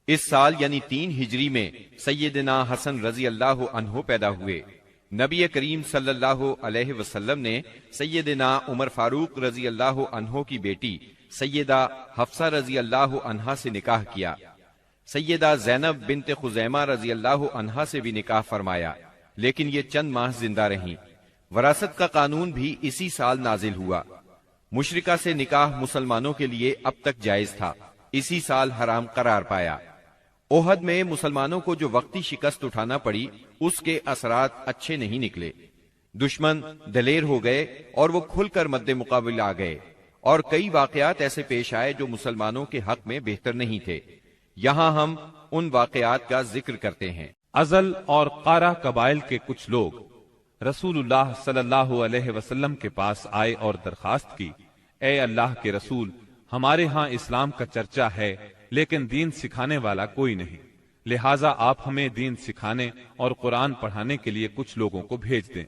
اس سال یعنی 3 ہجری میں سیدنا حسن رضی اللہ عنہ پیدا ہوئے۔ نبی کریم صلی اللہ علیہ وسلم نے سیدنا عمر فاروق رضی اللہ عنہ کی بیٹی سیدہ حفصہ رضی اللہ عنہا سے نکاح کیا۔ سیدہ زینب بنت خزیمہ رضی اللہ عنہا سے بھی نکاح فرمایا، لیکن یہ چند ماہ زندہ رہیں۔ وراثت کا قانون بھی اسی سال نازل ہوا۔ مشرکہ سے نکاح مسلمانوں کے لیے اب تک جائز تھا، اسی سال حرام قرار پایا۔ احد میں مسلمانوں کو جو وقتی شکست اٹھانا پڑی، اس کے اثرات اچھے نہیں نکلے۔ دشمن دلیر ہو گئے اور وہ کھل کر مد مقابل آ گئے، اور کئی واقعات ایسے پیش آئے جو مسلمانوں کے حق میں بہتر نہیں تھے۔ یہاں ہم ان واقعات کا ذکر کرتے ہیں۔ ازل اور قارہ قبائل کے کچھ لوگ رسول اللہ صلی اللہ علیہ وسلم کے پاس آئے اور درخواست کی، اے اللہ کے رسول، ہمارے ہاں اسلام کا چرچا ہے لیکن دین سکھانے والا کوئی نہیں، لہٰذا آپ ہمیں دین سکھانے اور قرآن پڑھانے کے لیے کچھ لوگوں کو بھیج دیں۔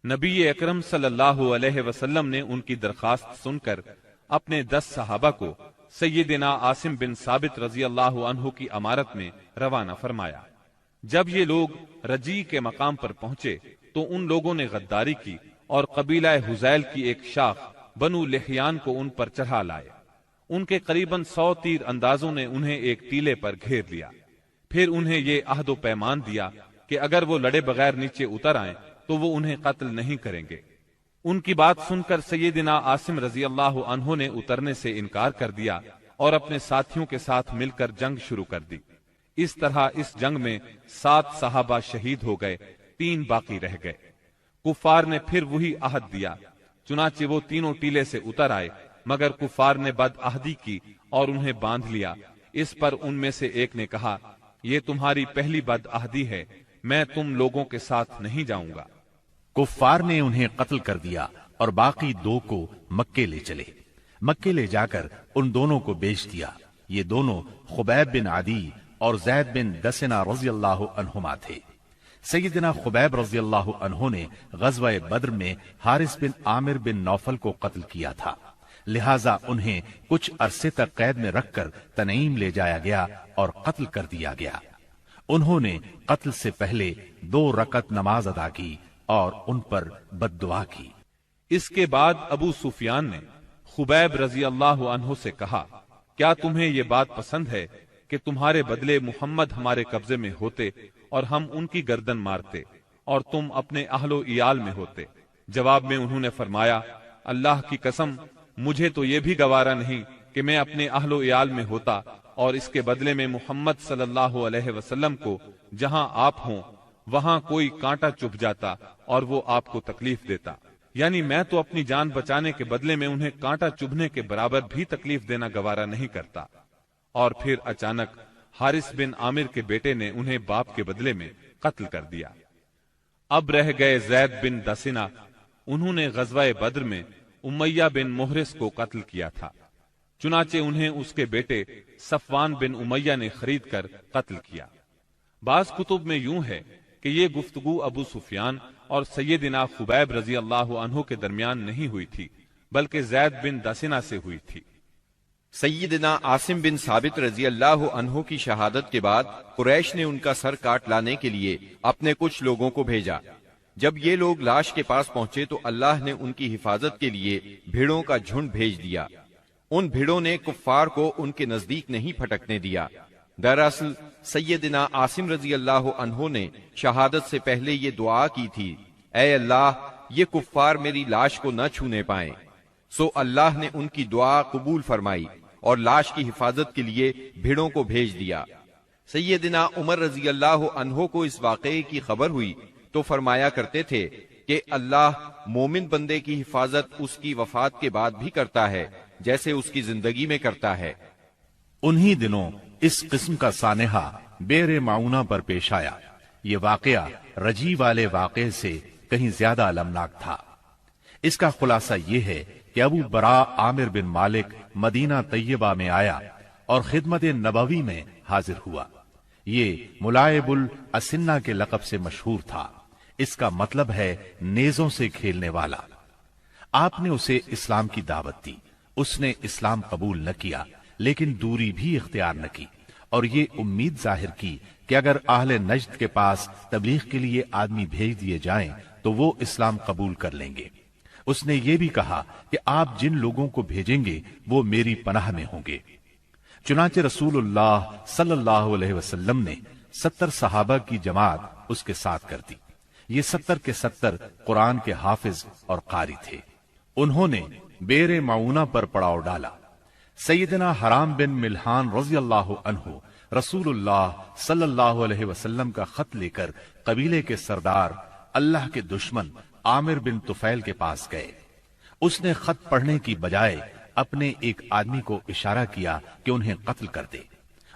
نبی اکرم صلی اللہ علیہ وسلم نے ان کی درخواست سن کر اپنے 10 صحابہ کو سیدنا عاصم بن ثابت رضی اللہ عنہ کی امارت میں روانہ فرمایا۔ جب یہ لوگ رجی کے مقام پر پہنچے تو ان لوگوں نے غداری کی اور قبیلہ حذیل کی ایک شاخ بنو لحیان کو ان پر چڑھا لائے۔ ان کے قریباً 100 تیر اندازوں نے انہیں ایک ٹیلے پر گھیر لیا، پھر انہیں یہ عہد و پیمان دیا کہ اگر وہ لڑے بغیر نیچے اتر آئیں تو وہ انہیں قتل نہیں کریں گے۔ ان کی بات سن کر سیدنا عاصم رضی اللہ عنہ نے اترنے سے انکار کر دیا اور اپنے ساتھیوں کے ساتھ مل کر جنگ شروع کر دی۔ اس طرح اس جنگ میں 7 صحابہ شہید ہو گئے، 3 باقی رہ گئے۔ کفار نے پھر وہی عہد دیا، چنانچہ وہ تینوں ٹیلے سے اتر آئے، مگر کفار نے بد عہدی کی اور انہیں باندھ لیا۔ اس پر ان میں سے ایک نے کہا، یہ تمہاری پہلی بد عہدی ہے، میں تم لوگوں کے ساتھ نہیں جاؤں گا۔ کفار نے انہیں قتل کر دیا اور باقی 2 کو مکے لے چلے۔ مکے لے جا کر ان دونوں کو بیچ دیا۔ یہ دونوں خبیب بن عدی اور زید بن دسنہ رضی اللہ عنہما تھے۔ سیدنا خبیب رضی اللہ عنہ نے غزوہ بدر میں حارث بن عامر بن نوفل کو قتل کیا تھا، لہٰذا انہیں کچھ عرصے تک قید میں رکھ کر تنعیم لے جایا گیا اور قتل کر دیا گیا۔ انہوں نے قتل سے پہلے 2 رکعت نماز ادا کی اور ان پر بد دعا کی۔ اس کے بعد ابو سفیان نے خبیب رضی اللہ عنہ سے کہا، کیا تمہیں یہ بات پسند ہے کہ تمہارے بدلے محمد ہمارے قبضے میں ہوتے اور ہم ان کی گردن مارتے اور تم اپنے اہل و عیال میں ہوتے؟ جواب میں انہوں نے فرمایا، اللہ کی قسم، مجھے تو یہ بھی گوارا نہیں کہ میں اپنے اہل و عیال میں ہوتا اور اس کے بدلے میں محمد صلی اللہ علیہ وسلم کو جہاں آپ ہوں وہاں کوئی کانٹا چبھ جاتا اور وہ آپ کو تکلیف دیتا، یعنی میں تو اپنی جان بچانے کے بدلے میں انہیں کانٹا چبھنے کے برابر بھی تکلیف دینا گوارا نہیں کرتا۔ اور پھر اچانک حارث بن عامر کے بیٹے نے انہیں باپ کے بدلے میں قتل کر دیا۔ اب رہ گئے زید بن دسنہ، انہوں نے غزوہ بدر میں امیہ بن محرز کو قتل کیا تھا، چنانچہ انہیں اس کے بیٹے صفوان بن امیہ نے خرید کر قتل کیا۔ بعض کتب میں یوں ہے کہ یہ گفتگو ابو سفیان اور سیدنا خبیب رضی اللہ عنہ کے درمیان نہیں ہوئی تھی، بلکہ زید بن دسنہ سے ہوئی تھی۔ سیدنا عاصم بن ثابت رضی اللہ عنہ کی شہادت کے بعد قریش نے ان کا سر کاٹ لانے کے لیے اپنے کچھ لوگوں کو بھیجا۔ جب یہ لوگ لاش کے پاس پہنچے تو اللہ نے ان کی حفاظت کے لیے بھیڑوں کا جھنڈ بھیج دیا۔ ان بھیڑوں نے کفار کو ان کے نزدیک نہیں پھٹکنے دیا۔ دراصل سیدنا عاصم رضی اللہ عنہ نے شہادت سے پہلے یہ دعا کی تھی، اے اللہ، یہ کفار میری لاش کو نہ چھونے پائیں۔ سو اللہ نے ان کی دعا قبول فرمائی اور لاش کی حفاظت کے لیے بھیڑوں کو بھیج دیا۔ سیدنا عمر رضی اللہ عنہ کو اس واقعے کی خبر ہوئی تو فرمایا کرتے تھے کہ اللہ مومن بندے کی حفاظت اس کی وفات کے بعد بھی کرتا ہے جیسے اس کی زندگی میں کرتا ہے۔ انہی دنوں اس قسم کا سانحہ بیر معونہ پر پیش آیا۔ یہ واقعہ رجی والے واقعے سے کہیں زیادہ المناک تھا۔ اس کا خلاصہ یہ ہے کہ ابو براء عامر بن مالک مدینہ طیبہ میں آیا اور خدمت نبوی میں حاضر ہوا۔ یہ ملائب الاسنہ کے لقب سے مشہور تھا۔ اس کا مطلب ہے نیزوں سے کھیلنے والا۔ آپ نے اسے اسلام کی دعوت دی۔ اس نے اسلام قبول نہ کیا لیکن دوری بھی اختیار نہ کی اور یہ امید ظاہر کی کہ اگر اہل نجد کے پاس تبلیغ کے لیے آدمی بھیج دیے جائیں تو وہ اسلام قبول کر لیں گے۔ اس نے یہ بھی کہا کہ آپ جن لوگوں کو بھیجیں گے وہ میری پناہ میں ہوں گے۔ چنانچہ رسول اللہ صلی اللہ علیہ وسلم نے 70 صحابہ کی جماعت اس کے ساتھ کر دی۔ یہ 70 کے 70 قرآن کے حافظ اور قاری تھے۔ انہوں نے بئر معونہ پر پڑاؤ ڈالا۔ سیدنا حرام بن ملحان رضی اللہ عنہ رسول اللہ صلی اللہ علیہ وسلم کا خط لے کر قبیلے کے سردار اللہ کے دشمن عامر بن طفیل کے پاس گئے۔ اس نے خط پڑھنے کی بجائے اپنے ایک آدمی کو اشارہ کیا کہ انہیں قتل کر دے۔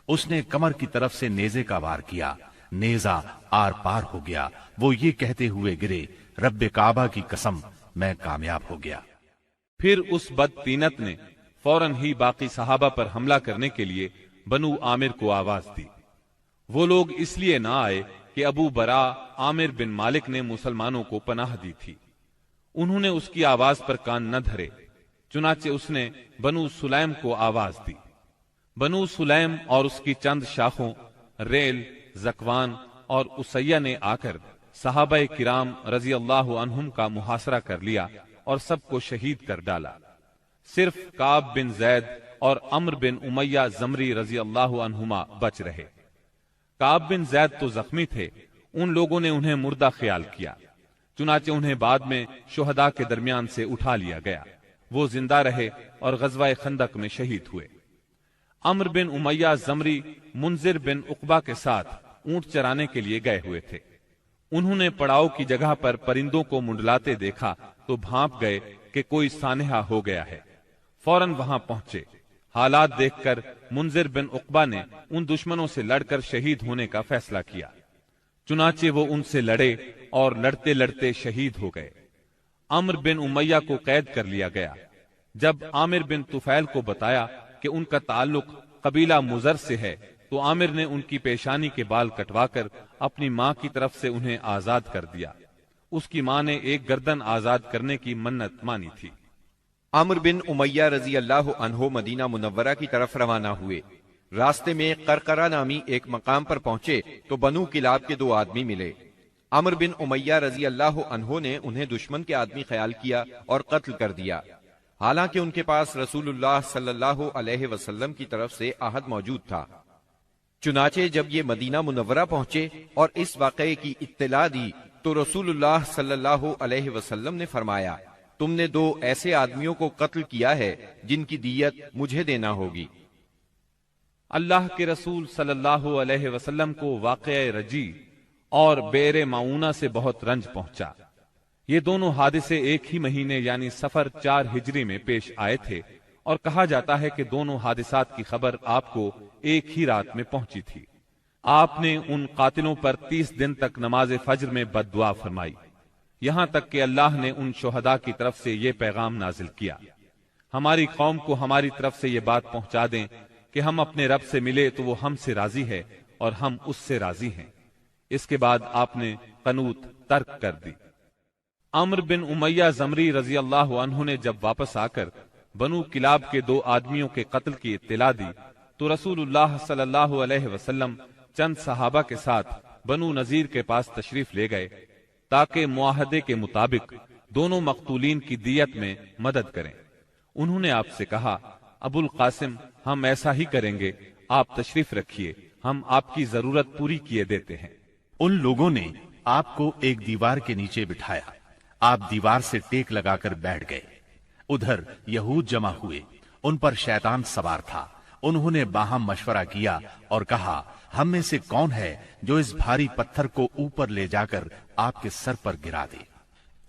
اس نے کمر کی طرف سے نیزے کا وار کیا، نیزہ آر پار ہو گیا۔ وہ یہ کہتے ہوئے گرے، رب کعبہ کی قسم میں کامیاب ہو گیا۔ پھر اس بدطینت نے فوراً ہی باقی صحابہ پر حملہ کرنے کے لیے بنو عامر کو آواز دی۔ وہ لوگ اس لیے نہ آئے کہ ابو برا عامر بن مالک نے مسلمانوں کو پناہ دی تھی۔ انہوں نے اس کی آواز پر کان نہ دھرے، چنانچہ اس نے بنو سلیم کو آواز دی۔ بنو سلیم اور اس کی چند شاخوں ریل، زکوان اور اسیہ نے آ کر صحابہ کرام رضی اللہ عنہم کا محاصرہ کر لیا اور سب کو شہید کر ڈالا۔ صرف کعب بن زید اور عمرو بن امیہ زمری رضی اللہ عنہما بچ رہے۔ کعب بن زید تو زخمی تھے، ان لوگوں نے انہیں مردہ خیال کیا، چنانچہ انہیں بعد میں شہداء کے درمیان سے اٹھا لیا گیا۔ وہ زندہ رہے اور غزوہ خندق میں شہید ہوئے۔ عمرو بن امیہ زمری منذر بن عقبہ کے ساتھ اونٹ چرانے کے لیے گئے ہوئے تھے۔ انہوں نے پڑاؤ کی جگہ پر پرندوں کو منڈلاتے دیکھا تو بھانپ گئے کہ کوئی سانحہ ہو گیا ہے۔ فوراً وہاں پہنچے۔ حالات دیکھ کر منذر بن عقبہ نے ان دشمنوں سے لڑ کر شہید ہونے کا فیصلہ کیا، چنانچہ وہ ان سے لڑے اور لڑتے لڑتے شہید ہو گئے۔ عمرو بن امیہ کو قید کر لیا گیا۔ جب عامر بن طفیل کو بتایا کہ ان کا تعلق قبیلہ مزر سے ہے تو عامر نے ان کی پیشانی کے بال کٹوا کر اپنی ماں کی طرف سے انہیں آزاد کر دیا۔ اس کی ماں نے ایک گردن آزاد کرنے کی منت مانی تھی۔ عمرو بن امیہ رضی اللہ عنہ مدینہ منورہ کی طرف روانہ ہوئے۔ راستے میں قرقرہ نامی ایک مقام پر پہنچے تو بنو کلاب کے 2 آدمی ملے۔ عمرو بن امیہ رضی اللہ عنہ نے انہیں دشمن کے آدمی خیال کیا اور قتل کر دیا، حالانکہ ان کے پاس رسول اللہ صلی اللہ علیہ وسلم کی طرف سے عہد موجود تھا۔ چنانچہ جب یہ مدینہ منورہ پہنچے اور اس واقعے کی اطلاع دی تو رسول اللہ صلی اللہ علیہ وسلم نے فرمایا، تم نے 2 ایسے آدمیوں کو قتل کیا ہے جن کی دیت مجھے دینا ہوگی۔ اللہ کے رسول صلی اللہ علیہ وسلم کو واقعہ رجی اور بئر معونہ سے بہت رنج پہنچا۔ یہ دونوں حادثے ایک ہی مہینے یعنی صفر 4 ہجری میں پیش آئے تھے، اور کہا جاتا ہے کہ دونوں حادثات کی خبر آپ کو ایک ہی رات میں پہنچی تھی۔ آپ نے ان قاتلوں پر 30 دن تک نماز فجر میں بد دعا فرمائی، یہاں تک کہ اللہ نے ان شہداء کی طرف سے یہ پیغام نازل کیا، ہماری قوم کو ہماری طرف سے یہ بات پہنچا دیں کہ ہم اپنے رب سے ملے تو وہ ہم سے راضی ہے اور ہم اس سے راضی ہیں۔ اس کے بعد آپ نے قنوت ترک کر دی۔ عمرو بن امیہ زمری رضی اللہ عنہ نے جب واپس آ کر بنو کلاب کے 2 آدمیوں کے قتل کی اطلاع دی تو رسول اللہ صلی اللہ علیہ وسلم چند صحابہ کے ساتھ بنو نذیر کے پاس تشریف لے گئے تاکہ معاہدے کے مطابق دونوں مقتولین کی دیت میں مدد کریں۔ انہوں نے آپ سے کہا، ابو القاسم ہم ایسا ہی کریں گے، آپ تشریف رکھیے، ہم آپ کی ضرورت پوری کیے دیتے ہیں۔ ان لوگوں نے آپ کو ایک دیوار کے نیچے بٹھایا۔ آپ دیوار سے ٹیک لگا کر بیٹھ گئے۔ ادھر یہود جمع ہوئے، ان پر شیطان سوار تھا۔ انہوں نے باہم مشورہ کیا اور کہا، ہم میں سے کون ہے جو اس بھاری پتھر کو اوپر لے جا کر آپ کے سر پر گرا دے؟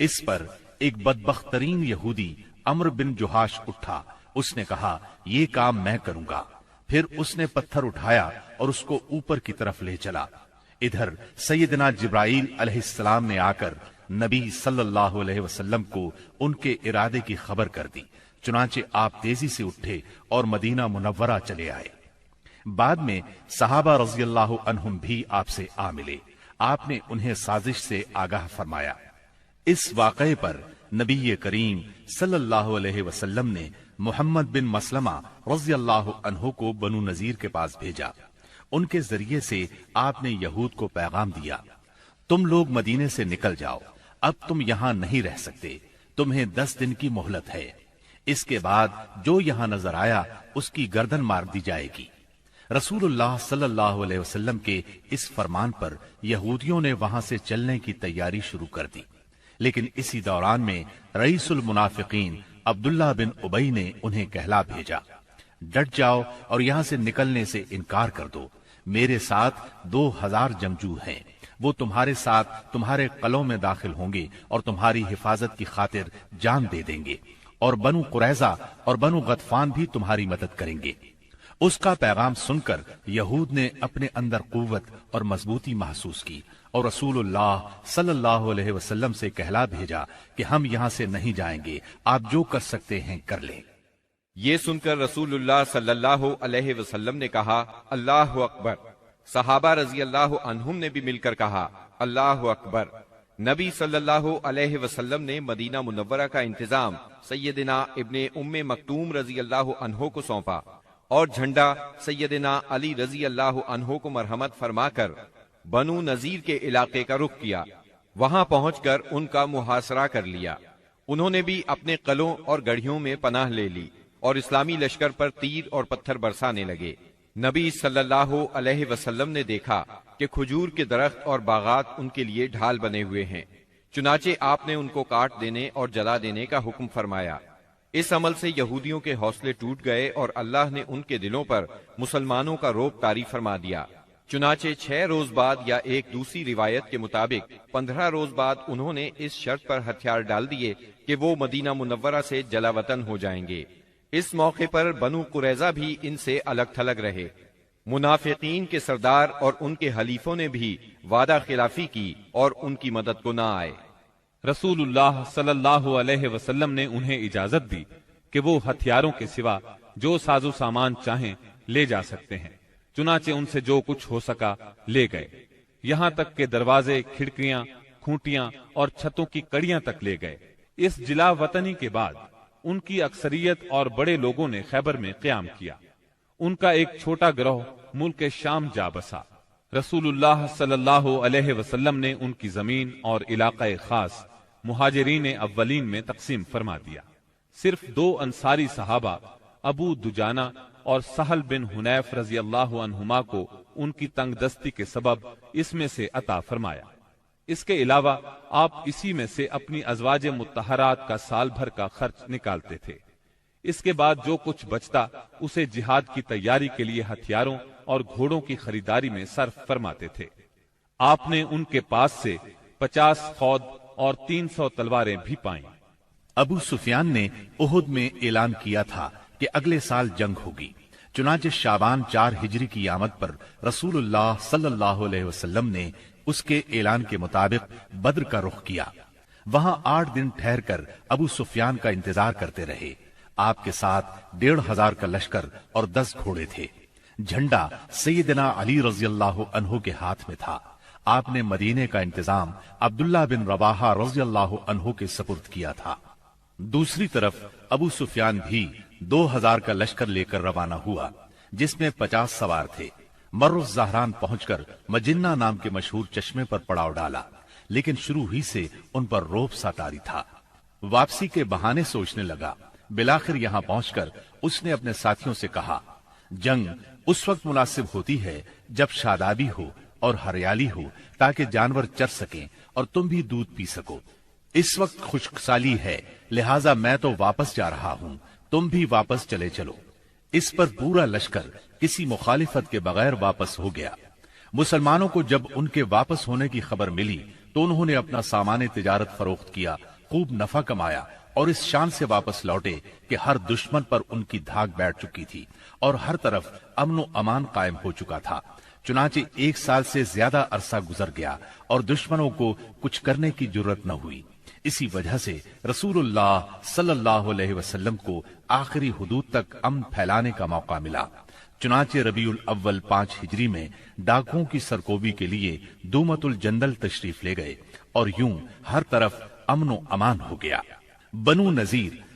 اس پر ایک بدبخت ترین یہودی عمرو بن جہاش اٹھا۔ اس نے کہا، یہ کام میں کروں گا۔ پھر اس نے پتھر اٹھایا اور اس کو اوپر کی طرف لے چلا۔ ادھر سیدنا جبرائیل علیہ السلام نے آ کر نبی صلی اللہ علیہ وسلم کو ان کے ارادے کی خبر کر دی۔ چنانچہ آپ تیزی سے اٹھے اور مدینہ منورہ چلے آئے۔ بعد میں صحابہ رضی اللہ عنہم بھی آپ سے آ ملے۔ آپ نے انہیں سازش سے آگاہ فرمایا۔ اس واقعے پر نبی کریم صلی اللہ علیہ وسلم نے محمد بن مسلمہ رضی اللہ عنہ کو بنو نذیر کے پاس بھیجا۔ ان کے ذریعے سے آپ نے یہود کو پیغام دیا، تم لوگ مدینے سے نکل جاؤ، اب تم یہاں نہیں رہ سکتے، تمہیں 10 دن کی مہلت ہے، اس کے بعد جو یہاں نظر آیا اس کی گردن مار دی جائے گی۔ رسول اللہ صلی اللہ علیہ وسلم کے اس فرمان پر یہودیوں نے وہاں سے چلنے کی تیاری شروع کر دی، لیکن اسی دوران میں رئیس المنافقین عبداللہ بن ابی نے انہیں کہلا بھیجا، ڈٹ جاؤ اور یہاں سے نکلنے سے انکار کر دو، میرے ساتھ 2000 جنگجو ہیں، وہ تمہارے ساتھ تمہارے قلعوں میں داخل ہوں گے اور تمہاری حفاظت کی خاطر جان دے دیں گے، اور بنو قریظہ اور بنو غطفان بھی تمہاری مدد کریں گے۔ اس کا پیغام سن کر یہود نے اپنے اندر قوت اور مضبوطی محسوس کی اور رسول اللہ صلی اللہ علیہ وسلم سے کہلا بھیجا کہ ہم یہاں سے نہیں جائیں گے، آپ جو کر سکتے ہیں کر لیں۔ یہ سن کر رسول اللہ صلی اللہ علیہ وسلم نے کہا، اللہ اکبر۔ صحابہ رضی اللہ عنہم نے بھی مل کر کہا، اللہ اکبر۔ نبی صلی اللہ علیہ وسلم نے مدینہ منورہ کا انتظام سیدنا ابن ام مکتوم رضی اللہ عنہ کو سونپا اور جھنڈا سیدنا علی رضی اللہ عنہ کو مرحمت فرما کر بنو نذیر کے علاقے کا رخ کیا۔ وہاں پہنچ کر ان کا محاصرہ کر لیا۔ انہوں نے بھی اپنے قلعوں اور گڑھیوں میں پناہ لے لی اور اسلامی لشکر پر تیر اور پتھر برسانے لگے۔ نبی صلی اللہ علیہ وسلم نے دیکھا کہ کھجور کے درخت اور باغات ان کے لیے ڈھال بنے ہوئے ہیں، چنانچہ آپ نے ان کو کاٹ دینے اور جلا دینے کا حکم فرمایا۔ اس عمل سے یہودیوں کے حوصلے ٹوٹ گئے اور اللہ نے ان کے دلوں پر مسلمانوں کا رعب طاری فرما دیا۔ چنانچہ 6 روز بعد یا ایک دوسری روایت کے مطابق 15 روز بعد انہوں نے اس شرط پر ہتھیار ڈال دیے کہ وہ مدینہ منورہ سے جلا وطن ہو جائیں گے۔ اس موقع پر بنو قریظہ بھی ان سے الگ تھلگ رہے۔ منافقین کے سردار اور ان کے حلیفوں نے بھی وعدہ خلافی کی اور ان کی مدد کو نہ آئے۔ رسول اللہ صلی اللہ علیہ وسلم نے انہیں اجازت دی کہ وہ ہتھیاروں کے سوا جو ساز و سامان چاہیں لے جا سکتے ہیں، چنانچہ ان سے جو کچھ ہو سکا لے گئے، یہاں تک کہ دروازے، کھڑکیاں، کھوٹیاں اور چھتوں کی کڑیاں تک لے گئے۔ اس جلا وطنی کے بعد ان کی اکثریت اور بڑے لوگوں نے خیبر میں قیام کیا۔ ان کا ایک چھوٹا گروہ ملک شام جا بسا۔ رسول اللہ صلی اللہ علیہ وسلم نے ان کی زمین اور علاقہ خاص مہاجرین اولین میں تقسیم فرما دیا۔ صرف 2 انصاری صحابہ ابو دجانہ اور سہل بن حنیف رضی اللہ عنہما کو ان کی تنگ دستی کے سبب اس میں سے عطا فرمایا۔ اس کے علاوہ آپ اسی میں سے اپنی ازواج مطہرات کا سال بھر کا خرچ نکالتے تھے۔ اس کے بعد جو کچھ بچتا اسے جہاد کی تیاری کے لیے ہتھیاروں اور گھوڑوں کی خریداری میں صرف فرماتے تھے۔ آپ نے ان کے پاس سے 50 خود اور 300 تلواریں بھی پائیں۔ ابو سفیان نے احد میں اعلان کیا تھا کہ اگلے سال جنگ ہوگی، چنانچہ شعبان 4 ہجری کی آمد پر رسول اللہ صلی اللہ علیہ وسلم نے اس کے اعلان کے مطابق بدر کا رخ کیا۔ وہاں 8 دن ٹھہر کر ابو سفیان کا انتظار کرتے رہے۔ آپ کے ساتھ 1500 کا لشکر اور 10 گھوڑے تھے۔ جھنڈا سیدنا علی رضی اللہ عنہ کے ہاتھ میں تھا۔ آپ نے مدینے کا انتظام عبداللہ بن رواحہ رضی اللہ عنہ کے سپرد کیا تھا۔ دوسری طرف ابو سفیان بھی 2000 کا لشکر لے کر روانہ ہوا، جس میں 50 سوار تھے۔ مر الزہران پہنچ کر مجنہ نام کے مشہور چشمے پر پڑاؤ ڈالا، لیکن شروع ہی سے ان پر روب سا طاری تھا۔ واپسی کے بہانے سوچنے لگا۔ بالآخر یہاں پہنچ کر اس نے اپنے ساتھیوں سے کہا، جنگ اس وقت مناسب ہوتی ہے جب شادابی ہو اور ہریالی ہو، تاکہ جانور چر سکیں اور تم بھی دودھ پی سکو۔ اس وقت خشک سالی ہے، لہٰذا میں تو واپس جا رہا ہوں، تم بھی واپس چلے چلو۔ اس پر پورا لشکر کسی مخالفت کے بغیر واپس ہو گیا۔ مسلمانوں کو جب ان کے واپس ہونے کی خبر ملی تو انہوں نے اپنا سامان تجارت فروخت کیا، خوب نفع کمایا اور اس شان سے واپس لوٹے کہ ہر دشمن پر ان کی دھاک بیٹھ چکی تھی اور ہر طرف امن و امان قائم ہو چکا تھا۔ چنانچہ 1 سال سے زیادہ عرصہ گزر گیا اور دشمنوں کو کچھ کرنے کی جرت نہ ہوئی۔ اسی وجہ سے رسول اللہ صلی اللہ علیہ وسلم کو آخری حدود تک امن پھیلانے کا موقع ملا۔ چنانچہ ربیع الاول 5 ہجری میں ڈاکوؤں کی سرکوبی کے لیے دومت الجندل تشریف لے گئے اور یوں ہر طرف امن و امان ہو گیا۔ بنو نذیر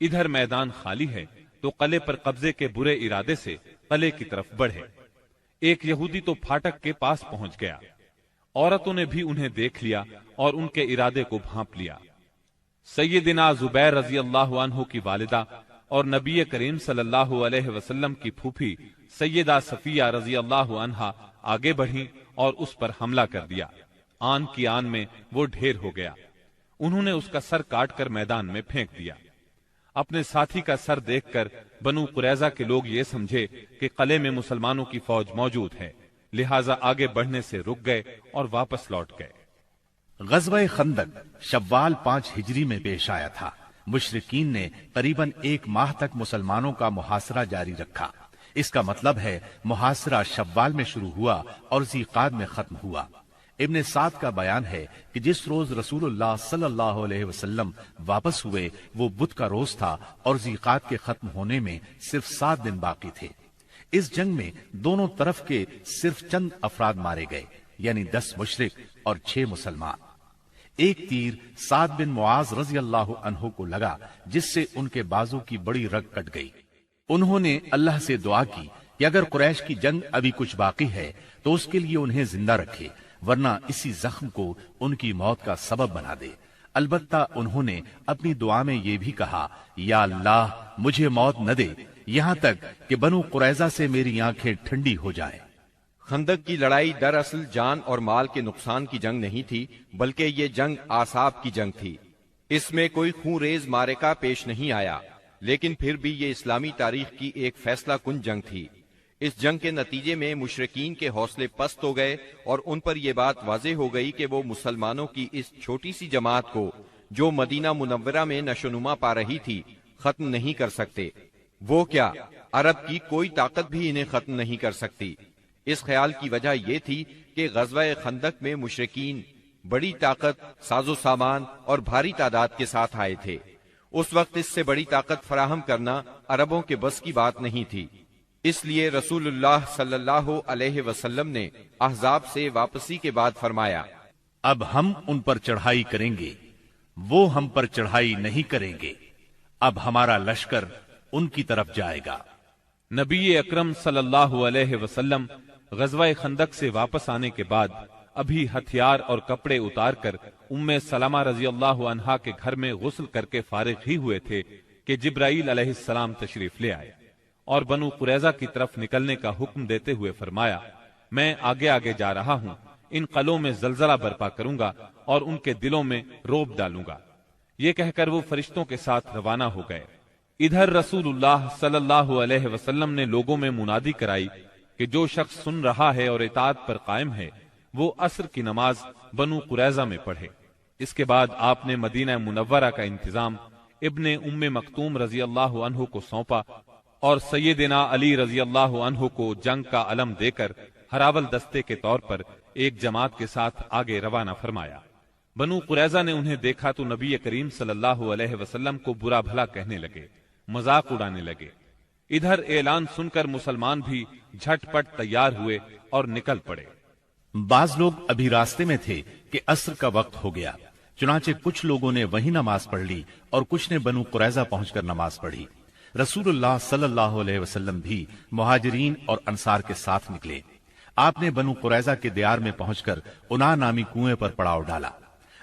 ادھر میدان خالی ہے تو قلعے پر قبضے کے برے ارادے سے قلعے کی طرف بڑھے۔ ایک یہودی تو پھاٹک کے پاس پہنچ گیا، عورتوں نے بھی انہیں دیکھ لیا اور ان کے ارادے کو بھانپ لیا۔ سیدنا زبیر رضی اللہ عنہ کی والدہ اور نبی کریم صلی اللہ علیہ وسلم کی پھوپھی سیدہ صفیہ رضی اللہ عنہا آگے بڑھیں اور اس پر حملہ کر دیا۔ آن کی آن میں وہ ڈھیر ہو گیا۔ انہوں نے اس کا سر کاٹ کر میدان میں پھینک دیا۔ اپنے ساتھی کا سر دیکھ کر بنو قریظہ کے لوگ یہ سمجھے کہ قلعے میں مسلمانوں کی فوج موجود ہے، لہٰذا آگے بڑھنے سے رک گئے اور واپس لوٹ گئے۔ غزوہ خندق شوال 5 ہجری میں پیش آیا تھا۔ مشرکین نے قریباً 1 ماہ تک مسلمانوں کا محاصرہ جاری رکھا۔ اس کا مطلب ہے محاصرہ شوال میں شروع ہوا اور ذیقعد میں ختم ہوا۔ ابن سعد کا بیان ہے کہ جس روز رسول اللہ صلی اللہ علیہ وسلم واپس ہوئے وہ بدھ کا روز تھا اور ذیقعد کے ختم ہونے میں صرف 7 دن باقی تھے۔ اس جنگ میں دونوں طرف کے صرف چند افراد مارے گئے، یعنی 10 مشرک اور 6 مسلمان۔ ایک تیر سعد بن معاذ رضی اللہ عنہ کو لگا جس سے ان کے بازو کی بڑی رگ کٹ گئی۔ انہوں نے اللہ سے دعا کی کہ اگر قریش کی جنگ ابھی کچھ باقی ہے تو اس کے لیے انہیں زندہ رکھے، ورنہ اسی زخم کو ان کی موت کا سبب بنا دے۔ البتہ انہوں نے اپنی دعا میں یہ بھی کہا، یا اللہ مجھے موت نہ دے یہاں تک کہ بنو قریظہ سے میری آنکھیں ٹھنڈی ہو جائیں۔ خندق کی لڑائی دراصل جان اور مال کے نقصان کی جنگ نہیں تھی، بلکہ یہ جنگ اعصاب کی جنگ تھی۔ اس میں کوئی خون ریز معرکہ پیش نہیں آیا، لیکن پھر بھی یہ اسلامی تاریخ کی ایک فیصلہ کن جنگ تھی۔ اس جنگ کے نتیجے میں مشرکین کے حوصلے پست ہو گئے اور ان پر یہ بات واضح ہو گئی کہ وہ مسلمانوں کی اس چھوٹی سی جماعت کو جو مدینہ منورہ میں نشوونما پا رہی تھی ختم نہیں کر سکتے۔ وہ کیا، عرب کی کوئی طاقت بھی انہیں ختم نہیں کر سکتی۔ اس خیال کی وجہ یہ تھی کہ غزوہ خندق میں مشرکین بڑی طاقت، ساز و سامان اور بھاری تعداد کے ساتھ آئے تھے۔ اس وقت اس سے بڑی طاقت فراہم کرنا عربوں کے بس کی بات نہیں تھی۔ اس لیے رسول اللہ صلی اللہ علیہ وسلم نے احزاب سے واپسی کے بعد فرمایا، اب ہم ان پر چڑھائی کریں گے، وہ ہم پر چڑھائی نہیں کریں گے۔ اب ہمارا لشکر ان کی طرف جائے گا۔ نبی اکرم صلی اللہ علیہ وسلم غزوہ خندق سے واپس آنے کے بعد ابھی ہتھیار اور کپڑے اتار کر ام سلمہ رضی اللہ عنہا کے گھر میں غسل کر کے فارغ ہی ہوئے تھے کہ جبرائیل علیہ السلام تشریف لے آئے اور بنو قریظہ کی طرف نکلنے کا حکم دیتے ہوئے فرمایا، میں آگے آگے جا رہا ہوں، ان قلعوں میں زلزلہ برپا کروں گا اور ان کے دلوں میں روب ڈالوں گا۔ یہ کہہ کر وہ فرشتوں کے ساتھ روانہ ہو گئے۔ ادھر رسول اللہ صلی اللہ علیہ وسلم نے لوگوں میں منادی کرائی کہ جو شخص سن رہا ہے اور اطاعت پر قائم ہے وہ عصر کی نماز بنو قریظہ میں پڑھے۔ اس کے بعد آپ نے مدینہ منورہ کا انتظام ابن ام مکتوم رضی اللہ عنہ کو سونپا اور سیدنا علی رضی اللہ عنہ کو جنگ کا علم دے کر ہراول دستے کے طور پر ایک جماعت کے ساتھ آگے روانہ فرمایا۔ بنو قریظہ نے انہیں دیکھا تو نبی کریم صلی اللہ علیہ وسلم کو برا بھلا کہنے لگے، مذاق اڑانے لگے۔ ادھر اعلان سن کر مسلمان بھی جھٹ پٹ تیار ہوئے اور نکل پڑے۔ بعض لوگ ابھی راستے میں تھے کہ عصر کا وقت ہو گیا، چنانچہ کچھ لوگوں نے وہیں نماز پڑھ لی اور کچھ نے بنو قریظہ پہنچ کر نماز پڑھی۔ رسول اللہ صلی اللہ علیہ وسلم بھی مہاجرین اور انصار کے ساتھ نکلے۔ آپ نے بنو قریظہ کے دیار میں پہنچ کر انا نامی کنویں پر پڑاؤ ڈالا۔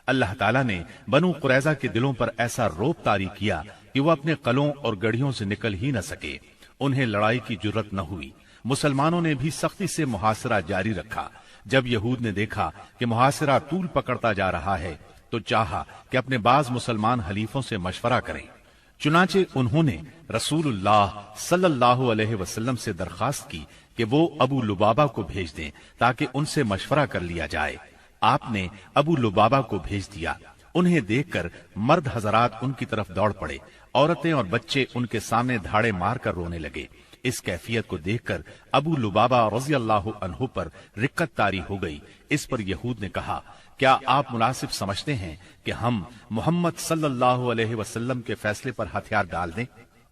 اللہ تعالیٰ نے بنو قریظہ کے دلوں پر ایسا روب طاری کیا کہ وہ اپنے قلعوں اور گڑھیوں سے نکل ہی نہ سکے۔ انہیں لڑائی کی جرت نہ ہوئی۔ مسلمانوں نے بھی سختی سے محاصرہ جاری رکھا۔ جب یہود نے دیکھا کہ محاصرہ طول پکڑتا جا رہا ہے تو چاہا کہ اپنے بعض مسلمان حلیفوں سے مشورہ کریں۔ چنانچہ انہوں نے رسول اللہ صلی اللہ علیہ وسلم سے درخواست کی کہ وہ ابو لبابہ کو بھیج دیں تاکہ ان سے مشورہ کر لیا جائے۔ آپ نے ابو لبابہ کو بھیج دیا۔ انہیں دیکھ کر مرد حضرات ان کی طرف دوڑ پڑے، عورتیں اور بچے ان کے سامنے دھاڑے مار کر رونے لگے۔ اس کیفیت کو دیکھ کر ابو لبابہ رضی اللہ عنہ پر رقت طاری ہو گئی۔ اس پر یہود نے کہا، کیا آپ مناسب سمجھتے ہیں کہ ہم محمد صلی اللہ علیہ وسلم کے فیصلے پر ہتھیار ڈال دیں؟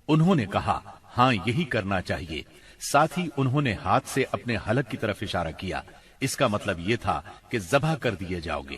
انہوں نے کہا، ہاں یہی کرنا چاہیے۔ ساتھ ہی انہوں نے ہاتھ سے اپنے حلق کی طرف اشارہ کیا۔ اس کا مطلب یہ تھا کہ ذبح کر دیے جاؤ گے۔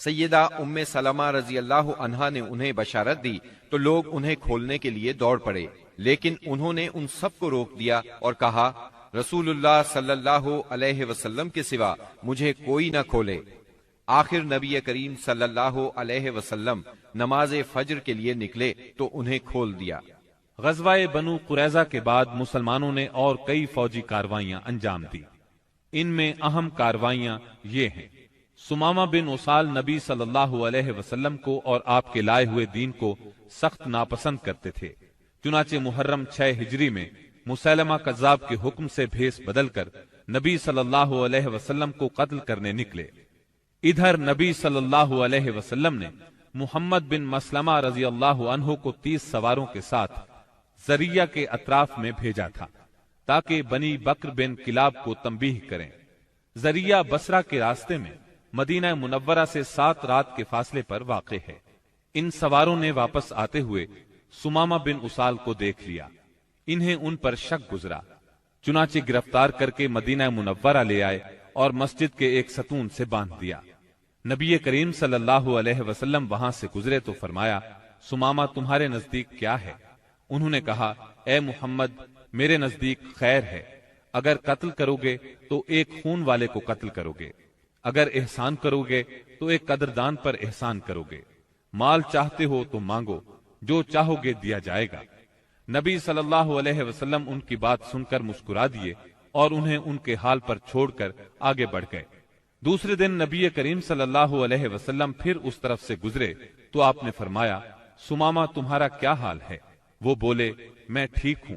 سیدہ ام سلمہ رضی اللہ عنہا نے انہیں بشارت دی تو لوگ انہیں کھولنے کے لیے دوڑ پڑے، لیکن انہوں نے ان سب کو روک دیا اور کہا رسول اللہ صلی اللہ علیہ وسلم کے سوا مجھے کوئی نہ کھولے۔ آخر نبی کریم صلی اللہ علیہ وسلم نماز فجر کے لیے نکلے تو انہیں کھول دیا۔ غزوہ بنو قریظہ کے بعد مسلمانوں نے اور کئی فوجی کاروائیاں انجام دی۔ ان میں اہم کاروائیاں یہ ہیں: سمامہ بن اسال نبی صلی اللہ علیہ وسلم کو اور آپ کے لائے ہوئے دین کو سخت ناپسند کرتے تھے، چنانچہ محرم 6 ہجری میں مسیلمہ کذاب کے حکم سے بھیس بدل کر نبی صلی اللہ علیہ وسلم کو قتل کرنے نکلے۔ ادھر نبی صلی اللہ علیہ وسلم نے محمد بن مسلمہ رضی اللہ عنہ کو 30 سواروں کے ساتھ ذریہ کے اطراف میں بھیجا تھا تاکہ بنی بکر بن کلاب کو تنبیہ کریں۔ ذریہ بصرہ کے راستے میں مدینہ منورہ سے 7 رات کے فاصلے پر واقع ہے۔ ان سواروں نے واپس آتے ہوئے سمامہ بن اسال کو دیکھ لیا، انہیں ان پر شک گزرا، چنانچہ گرفتار کر کے مدینہ منورہ لے آئے اور مسجد کے ایک ستون سے باندھ دیا۔ نبی کریم صلی اللہ علیہ وسلم وہاں سے گزرے تو فرمایا، سمامہ تمہارے نزدیک کیا ہے؟ انہوں نے کہا، اے محمد میرے نزدیک خیر ہے، اگر قتل کرو گے تو ایک خون والے کو قتل کرو گے، اگر احسان کرو گے تو ایک قدردان پر احسان کرو گے، مال چاہتے ہو تو مانگو، جو چاہو گے دیا جائے گا۔ نبی صلی اللہ علیہ وسلم ان کی بات سن کر مسکرا دیے اور انہیں ان کے حال پر چھوڑ کر آگے بڑھ گئے۔ دوسرے دن نبی کریم صلی اللہ علیہ وسلم پھر اس طرف سے گزرے تو آپ نے فرمایا، سمامہ تمہارا کیا حال ہے؟ وہ بولے، میں ٹھیک ہوں،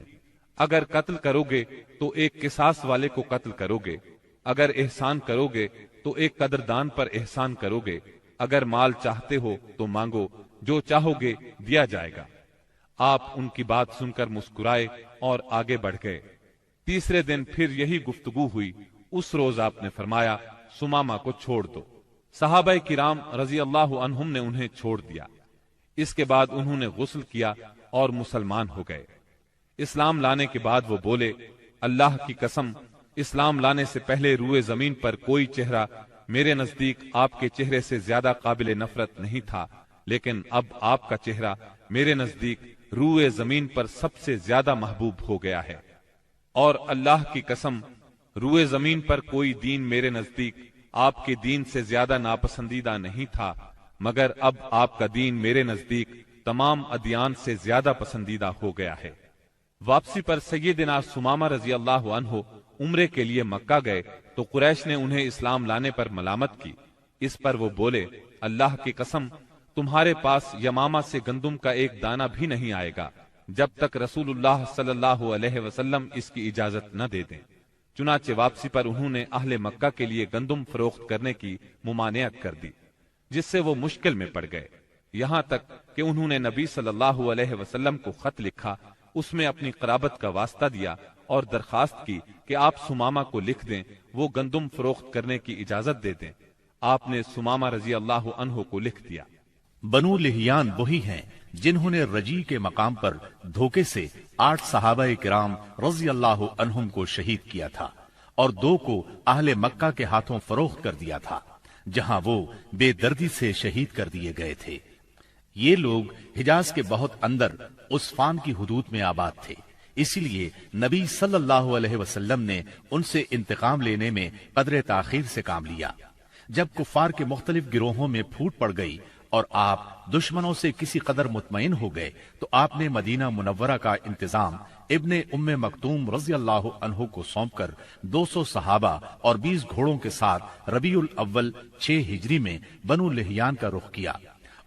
اگر قتل کرو گے تو ایک قصاص والے کو قتل کرو گے، اگر احسان کرو گے تو ایک قدردان پر احسان کرو گے، اگر مال چاہتے ہو تو مانگو، جو چاہو گے دیا جائے گا۔ آپ ان کی بات سن کر مسکرائے اور آگے بڑھ گئے۔ تیسرے دن پھر یہی گفتگو ہوئی۔ اس روز آپ نے فرمایا، سمامہ کو چھوڑ دو۔ صحابہ کرام رضی اللہ عنہم نے انہیں چھوڑ دیا۔ اس کے بعد انہوں نے غسل کیا اور مسلمان ہو گئے۔ اسلام لانے کے بعد وہ بولے، اللہ کی قسم، اسلام لانے سے پہلے روئے زمین پر کوئی چہرہ میرے نزدیک آپ کے چہرے سے زیادہ قابل نفرت نہیں تھا، لیکن اب آپ کا چہرہ میرے نزدیک روئے زمین پر سب سے زیادہ محبوب ہو گیا ہے، اور اللہ کی قسم روئے زمین پر کوئی دین میرے نزدیک آپ کے دین سے زیادہ ناپسندیدہ نہیں تھا، مگر اب آپ کا دین میرے نزدیک تمام ادیان سے زیادہ پسندیدہ ہو گیا ہے۔ واپسی پر سیدنا سمامہ رضی اللہ عنہ عمرے کے لیے مکہ گئے تو قریش نے انہیں اسلام لانے پر ملامت کی۔ اس پر وہ بولے، اللہ کی قسم، تمہارے پاس یمامہ سے گندم کا ایک دانہ بھی نہیں آئے گا جب تک رسول اللہ صلی اللہ علیہ وسلم اس کی اجازت نہ دے دیں۔ چنانچہ واپسی پر انہوں نے اہل مکہ کے لیے گندم فروخت کرنے کی ممانعت کر دی، جس سے وہ مشکل میں پڑ گئے، یہاں تک کہ انہوں نے نبی صلی اللہ علیہ وسلم کو خط لکھا، اس میں اپنی قرابت کا واسطہ دیا اور درخواست کی کہ آپ سمامہ کو لکھ دیں، وہ گندم فروخت کرنے کی اجازت دے دیں۔ آپ نے سمامہ رضی اللہ عنہ کو لکھ دیا۔ بنو لہیان وہی ہیں جنہوں نے رجی کے مقام پر دھوکے سے 8 صحابہ کرام رضی اللہ عنہم کو شہید کیا تھا اور 2 کو اہل مکہ کے ہاتھوں فروخت کر دیا تھا، جہاں وہ بے دردی سے شہید کر دیے گئے تھے۔ یہ لوگ حجاز کے بہت اندر عصفان کی حدود میں آباد تھے، اسی لیے نبی صلی اللہ علیہ وسلم نے ان سے انتقام لینے میں قدر تاخیر سے کام لیا۔ جب کفار کے مختلف گروہوں میں پھوٹ پڑ گئی اور آپ دشمنوں سے کسی قدر مطمئن ہو گئے تو آپ نے مدینہ منورہ کا انتظام ابن ام مکتوم رضی اللہ عنہ کو سونپ کر 200 صحابہ اور 20 گھوڑوں کے ساتھ ربیع الاول 6 ہجری میں بنو لہیان کا رخ کیا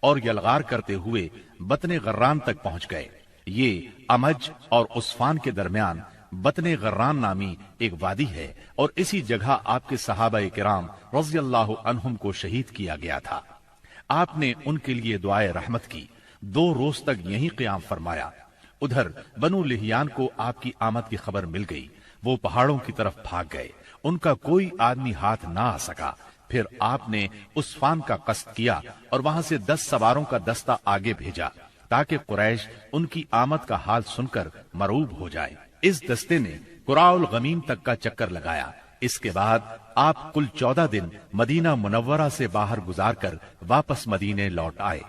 اور یلغار کرتے ہوئے بطن غران تک پہنچ گئے۔ یہ امج اور عصفان کے درمیان بطن غران نامی ایک وادی ہے اور اسی جگہ آپ کے صحابہ کرام رضی اللہ عنہم کو شہید کیا گیا تھا۔ آپ نے ان کے لیے دعائے رحمت کی، 2 روز تک یہیں قیام فرمایا۔ ادھر بنو لہیان کو آپ کی آمد کی خبر مل گئی، وہ پہاڑوں کی طرف بھاگ گئے، ان کا کوئی آدمی ہاتھ نہ آ سکا۔ پھر آپ نے عصفان کا قصد کیا اور وہاں سے 10 سواروں کا دستہ آگے بھیجا تاکہ قریش ان کی آمد کا حال سن کر مرعوب ہو جائے۔ اس دستے نے قراء الغمیم تک کا چکر لگایا، اس کے بعد آپ کل 14 دن مدینہ منورہ سے باہر گزار کر واپس مدینے لوٹ آئے۔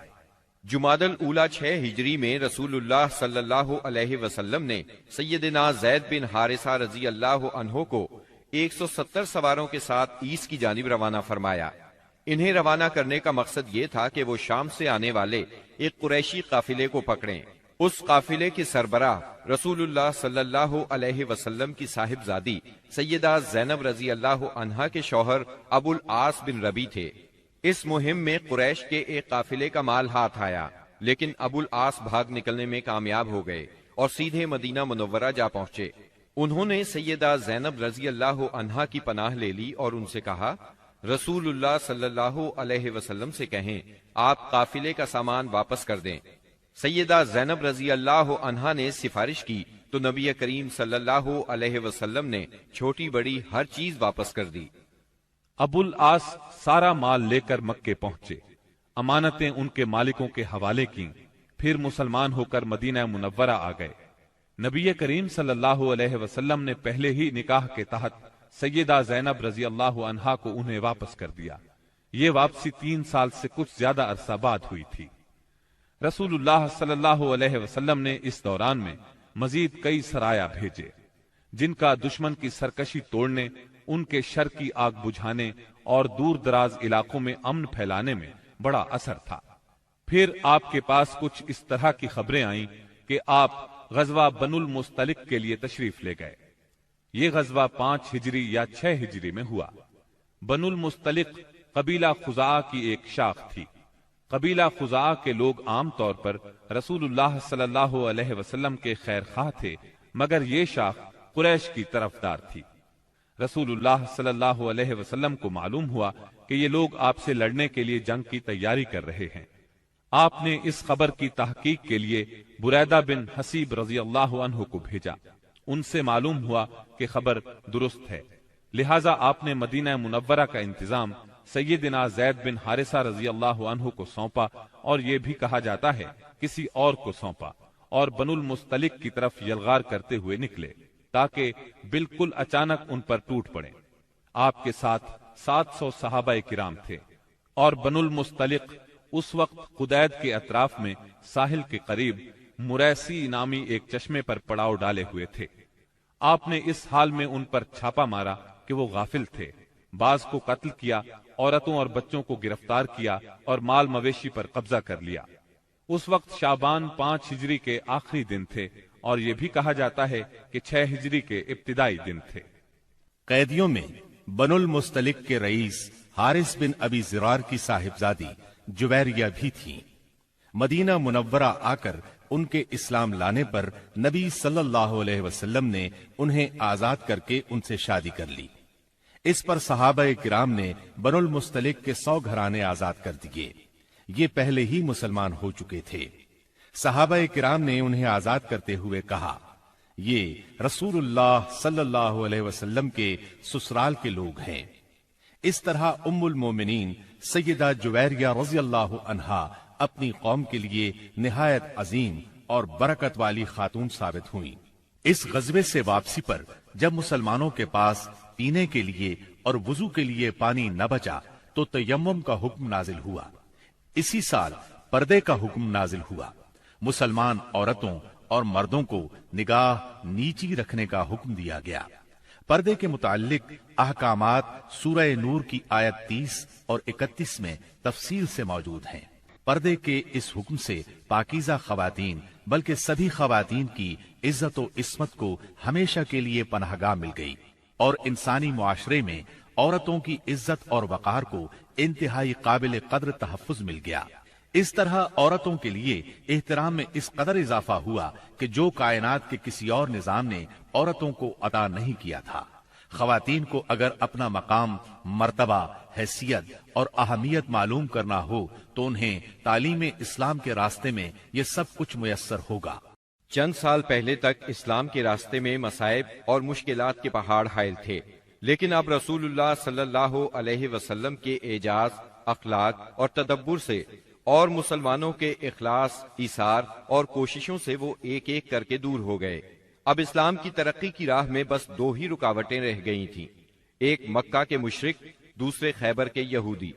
جمادی الاولیٰ 6 ہجری میں رسول اللہ صلی اللہ علیہ وسلم نے سیدنا زید بن حارثہ رضی اللہ عنہ کو 170 سواروں کے ساتھ ایس کی جانب روانہ فرمایا۔ انہیں روانہ کرنے کا مقصد یہ تھا کہ وہ شام سے آنے والے ایک قریشی قافلے کو پکڑیں۔ اس قافلے کے سربراہ رسول اللہ صلی اللہ علیہ وسلم کی صاحبزادی سیدہ زینب رضی اللہ عنہا کے شوہر ابو العاص بن ربی تھے۔ اس مہم میں قریش کے ایک قافلے کا مال ہاتھ آیا، لیکن ابو العاص بھاگ نکلنے میں کامیاب ہو گئے اور سیدھے مدینہ منورہ جا پہنچے۔ انہوں نے سیدہ زینب رضی اللہ عنہا کی پناہ لے لی اور ان سے کہا، رسول اللہ صلی اللہ علیہ وسلم سے کہیں آپ قافلے کا سامان واپس کر دیں۔ سیدہ زینب رضی اللہ عنہا نے سفارش کی تو نبی کریم صلی اللہ علیہ وسلم نے چھوٹی بڑی ہر چیز واپس کر دی۔ ابو العاص سارا مال لے کر مکے پہنچے، امانتیں ان کے مالکوں کے حوالے کی، پھر مسلمان ہو کر مدینہ منورہ آ گئے۔ نبی کریم صلی اللہ علیہ وسلم نے پہلے ہی نکاح کے تحت سیدہ زینب رضی اللہ عنہا کو انہیں واپس کر دیا۔ یہ واپسی 3 سال سے کچھ زیادہ عرصہ بعد ہوئی تھی۔ رسول اللہ صلی اللہ علیہ وسلم نے اس دوران میں مزید کئی سرایا بھیجے، جن کا دشمن کی سرکشی توڑنے، ان کے شر کی آگ بجھانے اور دور دراز علاقوں میں امن پھیلانے میں بڑا اثر تھا۔ پھر آپ کے پاس کچھ اس طرح کی خبریں آئیں کہ آپ غزوہ بنو المستلق کے لیے تشریف لے گئے۔ یہ غزوہ 5 ہجری یا 6 ہجری میں ہوا۔ بنو المستلق قبیلہ خزاعہ کی ایک شاخ تھی۔ قبیلہ خزاعہ کے لوگ عام طور پر رسول اللہ صلی اللہ علیہ وسلم کے خیر خواہ تھے، مگر یہ شاخ قریش کی طرفدار تھی۔ رسول اللہ صلی اللہ علیہ وسلم کو معلوم ہوا کہ یہ لوگ آپ سے لڑنے کے لیے جنگ کی تیاری کر رہے ہیں۔ آپ نے اس خبر کی تحقیق کے لیے بریدہ بن حسیب رضی اللہ عنہ کو بھیجا۔ ان سے معلوم ہوا کہ خبر درست ہے، لہٰذا آپ نے مدینہ منورہ کا انتظام سیدنا زید بن حارثہ رضی اللہ عنہ کو سونپا، اور یہ بھی کہا جاتا ہے کسی اور کو سونپا، اور بنو المستلق کی طرف یلغار کرتے ہوئے نکلے تاکہ بالکل اچانک ان پر ٹوٹ پڑے۔ آپ کے ساتھ 700 صحابہ کرام تھے، اور بنو المستلق اس وقت قدید کے اطراف میں ساحل کے قریب مریسی نامی ایک چشمے پر پڑاؤ ڈالے ہوئے تھے۔ آپ نے اس حال میں ان پر چھاپا مارا کہ وہ غافل تھے، بعض کو قتل کیا، عورتوں اور بچوں کو گرفتار کیا اور مال مویشی پر قبضہ کر لیا۔ اس وقت شعبان 5 ہجری کے آخری دن تھے، اور یہ بھی کہا جاتا ہے کہ 6 ہجری کے ابتدائی دن تھے۔ قیدیوں میں بنو المستلق کے رئیس حارث بن ابی زرار کی صاحبزادی جویریہ بھی تھی۔ مدینہ منورہ آ کر ان کے اسلام لانے پر نبی صلی اللہ علیہ وسلم نے انہیں آزاد کر کے ان سے شادی کر لی۔ اس پر صحابہ کرام نے بنو المستلق کے 100 گھرانے آزاد کر دیے۔ یہ پہلے ہی مسلمان ہو چکے تھے۔ صحابہ کرام نے انہیں آزاد کرتے ہوئے کہا، یہ رسول اللہ صلی اللہ علیہ وسلم کے سسرال کے لوگ ہیں۔ اس طرح ام المومنین سیدہ جویریہ رضی اللہ عنہا اپنی قوم کے لیے نہایت عظیم اور برکت والی خاتون ثابت ہوئیں۔ اس غزوے سے واپسی پر جب مسلمانوں کے پاس پینے کے لیے اور وضو کے لیے پانی نہ بچا تو تیمم کا حکم نازل ہوا۔ اسی سال پردے کا حکم نازل ہوا۔ مسلمان عورتوں اور مردوں کو نگاہ نیچی رکھنے کا حکم دیا گیا۔ پردے کے متعلق احکامات سورہ نور کی آیت 30 اور 31 میں تفصیل سے موجود ہیں۔ پردے کے اس حکم سے پاکیزہ خواتین بلکہ سبھی خواتین کی عزت و عصمت کو ہمیشہ کے لیے پناہ گاہ مل گئی، اور انسانی معاشرے میں عورتوں کی عزت اور وقار کو انتہائی قابل قدر تحفظ مل گیا۔ اس طرح عورتوں کے لیے احترام میں اس قدر اضافہ ہوا کہ جو کائنات کے کسی اور نظام نے عورتوں کو عطا نہیں کیا تھا۔ خواتین کو اگر اپنا مقام، مرتبہ، حیثیت اور اہمیت معلوم کرنا ہو تو انہیں تعلیم اسلام کے راستے میں یہ سب کچھ میسر ہوگا۔ چند سال پہلے تک اسلام کے راستے میں مصائب اور مشکلات کے پہاڑ حائل تھے، لیکن اب رسول اللہ صلی اللہ علیہ وسلم کے اعجاز، اخلاق اور تدبر سے اور مسلمانوں کے اخلاص، ایثار اور کوششوں سے وہ ایک ایک کر کے دور ہو گئے۔ اب اسلام کی ترقی کی راہ میں بس 2 ہی رکاوٹیں رہ گئی تھیں۔ ایک مکہ کے مشرک، دوسرے خیبر کے یہودی۔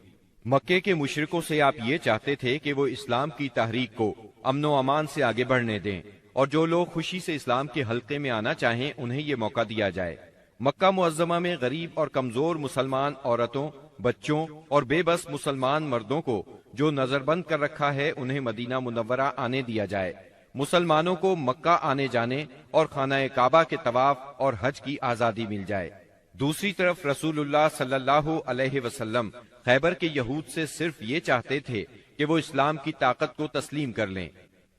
مکے کے مشرکوں سے آپ یہ چاہتے تھے کہ وہ اسلام کی تحریک کو امن و امان سے آگے بڑھنے دیں، اور جو لوگ خوشی سے اسلام کے حلقے میں آنا چاہیں انہیں یہ موقع دیا جائے۔ مکہ معظمہ میں غریب اور کمزور مسلمان عورتوں، بچوں اور بے بس مسلمان مردوں کو جو نظر بند کر رکھا ہے انہیں مدینہ منورہ آنے دیا جائے۔ مسلمانوں کو مکہ آنے جانے اور خانہ کعبہ کے طواف اور حج کی آزادی مل جائے۔ دوسری طرف رسول اللہ صلی اللہ علیہ وسلم خیبر کے یہود سے صرف یہ چاہتے تھے کہ وہ اسلام کی طاقت کو تسلیم کر لیں۔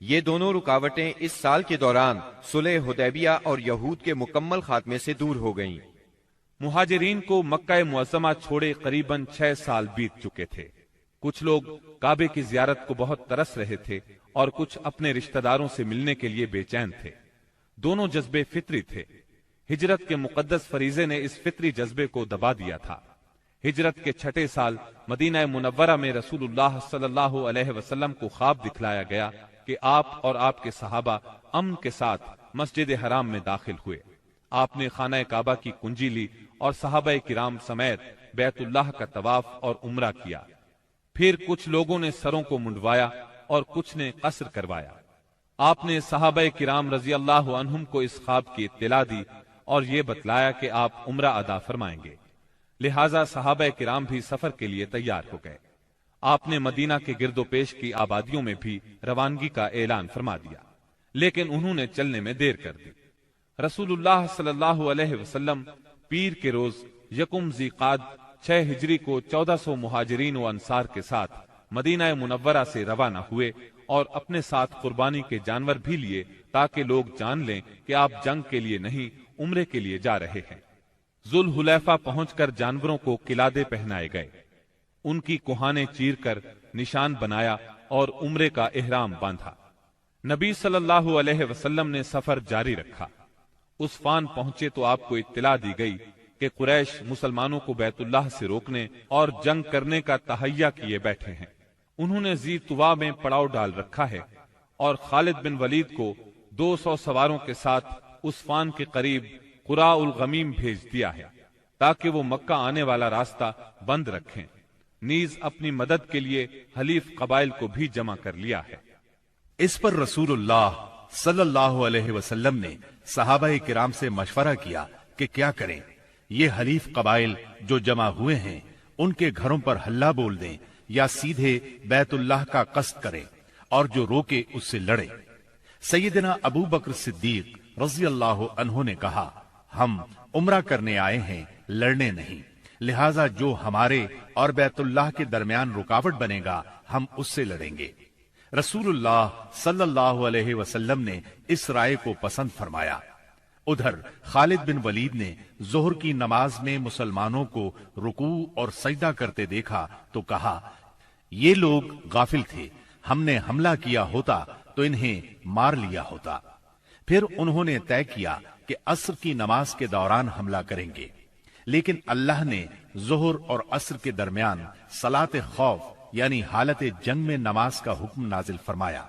یہ دونوں رکاوٹیں اس سال کے دوران صلح حدیبیہ اور یہود کے مکمل خاتمے سے دور ہو گئیں۔ مہاجرین کو مکہ معظمہ چھوڑے قریباً 6 سال بیت چکے تھے۔ کچھ لوگ کعبے کی زیارت کو بہت ترس رہے تھے اور کچھ اپنے رشتہ داروں سے ملنے کے لیے بے چین تھے۔ دونوں جذبے فطری تھے۔ ہجرت کے مقدس فریضے نے اس فطری جذبے کو دبا دیا تھا۔ ہجرت کے 6 سال مدینہ منورہ میں رسول اللہ صلی اللہ علیہ وسلم کو خواب دکھلایا گیا کہ آپ اور آپ کے صحابہ امن کے ساتھ مسجد حرام میں داخل ہوئے۔ آپ نے خانہ کعبہ کی کنجی لی اور صحابہ کرام سمیت بیت اللہ کا طواف اور عمرہ کیا۔ پھر کچھ لوگوں نے سروں کو منڈوایا اور کچھ نے قصر کروایا۔ آپ نے صحابہ کرام رضی اللہ عنہم کو اس خواب کی اطلاع دی اور یہ بتلایا کہ آپ عمرہ ادا فرمائیں گے، لہٰذا صحابہ کرام بھی سفر کے لیے تیار ہو گئے۔ آپ نے مدینہ کے گرد و پیش کی آبادیوں میں بھی روانگی کا اعلان فرما دیا، لیکن انہوں نے چلنے میں دیر کر دی۔ رسول اللہ صلی اللہ علیہ وسلم پیر کے روز یکم ذی قعدہ 6 ہجری کو 1400 مہاجرین و انصار کے ساتھ مدینہ منورہ سے روانہ ہوئے اور اپنے ساتھ قربانی کے جانور بھی لیے تاکہ لوگ جان لیں کہ آپ جنگ کے لیے نہیں عمرے کے لیے جا رہے ہیں۔ ذوالحلیفہ پہنچ کر جانوروں کو قلادے پہنائے گئے، ان کی کوہانے چیر کر نشان بنایا اور عمرے کا احرام باندھا۔ نبی صلی اللہ علیہ وسلم نے سفر جاری رکھا۔ عسفان پہنچے تو آپ کو اطلاع دی گئی کہ قریش مسلمانوں کو بیت اللہ سے روکنے اور جنگ کرنے کا تہیہ کیے بیٹھے ہیں۔ انہوں نے ذی طوا میں پڑاؤ ڈال رکھا ہے اور خالد بن ولید کو 200 سواروں کے ساتھ عسفان کے قریب قراء الغمیم بھیج دیا ہے تاکہ وہ مکہ آنے والا راستہ بند رکھیں۔ نیز اپنی مدد کے لیے حلیف قبائل کو بھی جمع کر لیا ہے۔ اس پر رسول اللہ صلی اللہ علیہ وسلم نے صحابہ کرام سے مشورہ کیا کہ کیا کریں۔ یہ حلیف قبائل جو جمع ہوئے ہیں ان کے گھروں پر ہلہ بول دیں یا سیدھے بیت اللہ کا قصد کریں، اور جو روکے اس سے لڑے۔ سیدنا ابو بکر صدیق رضی اللہ عنہ نے کہا، ہم عمرہ کرنے آئے ہیں، لڑنے نہیں، لہٰذا جو ہمارے اور بیت اللہ کے درمیان رکاوٹ بنے گا ہم اس سے لڑیں گے۔ رسول اللہ صلی اللہ علیہ وسلم نے اس رائے کو پسند فرمایا۔ ادھر خالد بن ولید نے ظہر کی نماز میں مسلمانوں کو رکوع اور سجدہ کرتے دیکھا تو کہا، یہ لوگ غافل تھے، ہم نے حملہ کیا ہوتا تو انہیں مار لیا ہوتا۔ پھر انہوں نے طے کیا کہ عصر کی نماز کے دوران حملہ کریں گے، لیکن اللہ نے ظہر اور عصر کے درمیان صلاۃ خوف یعنی حالت جنگ میں نماز کا حکم نازل فرمایا۔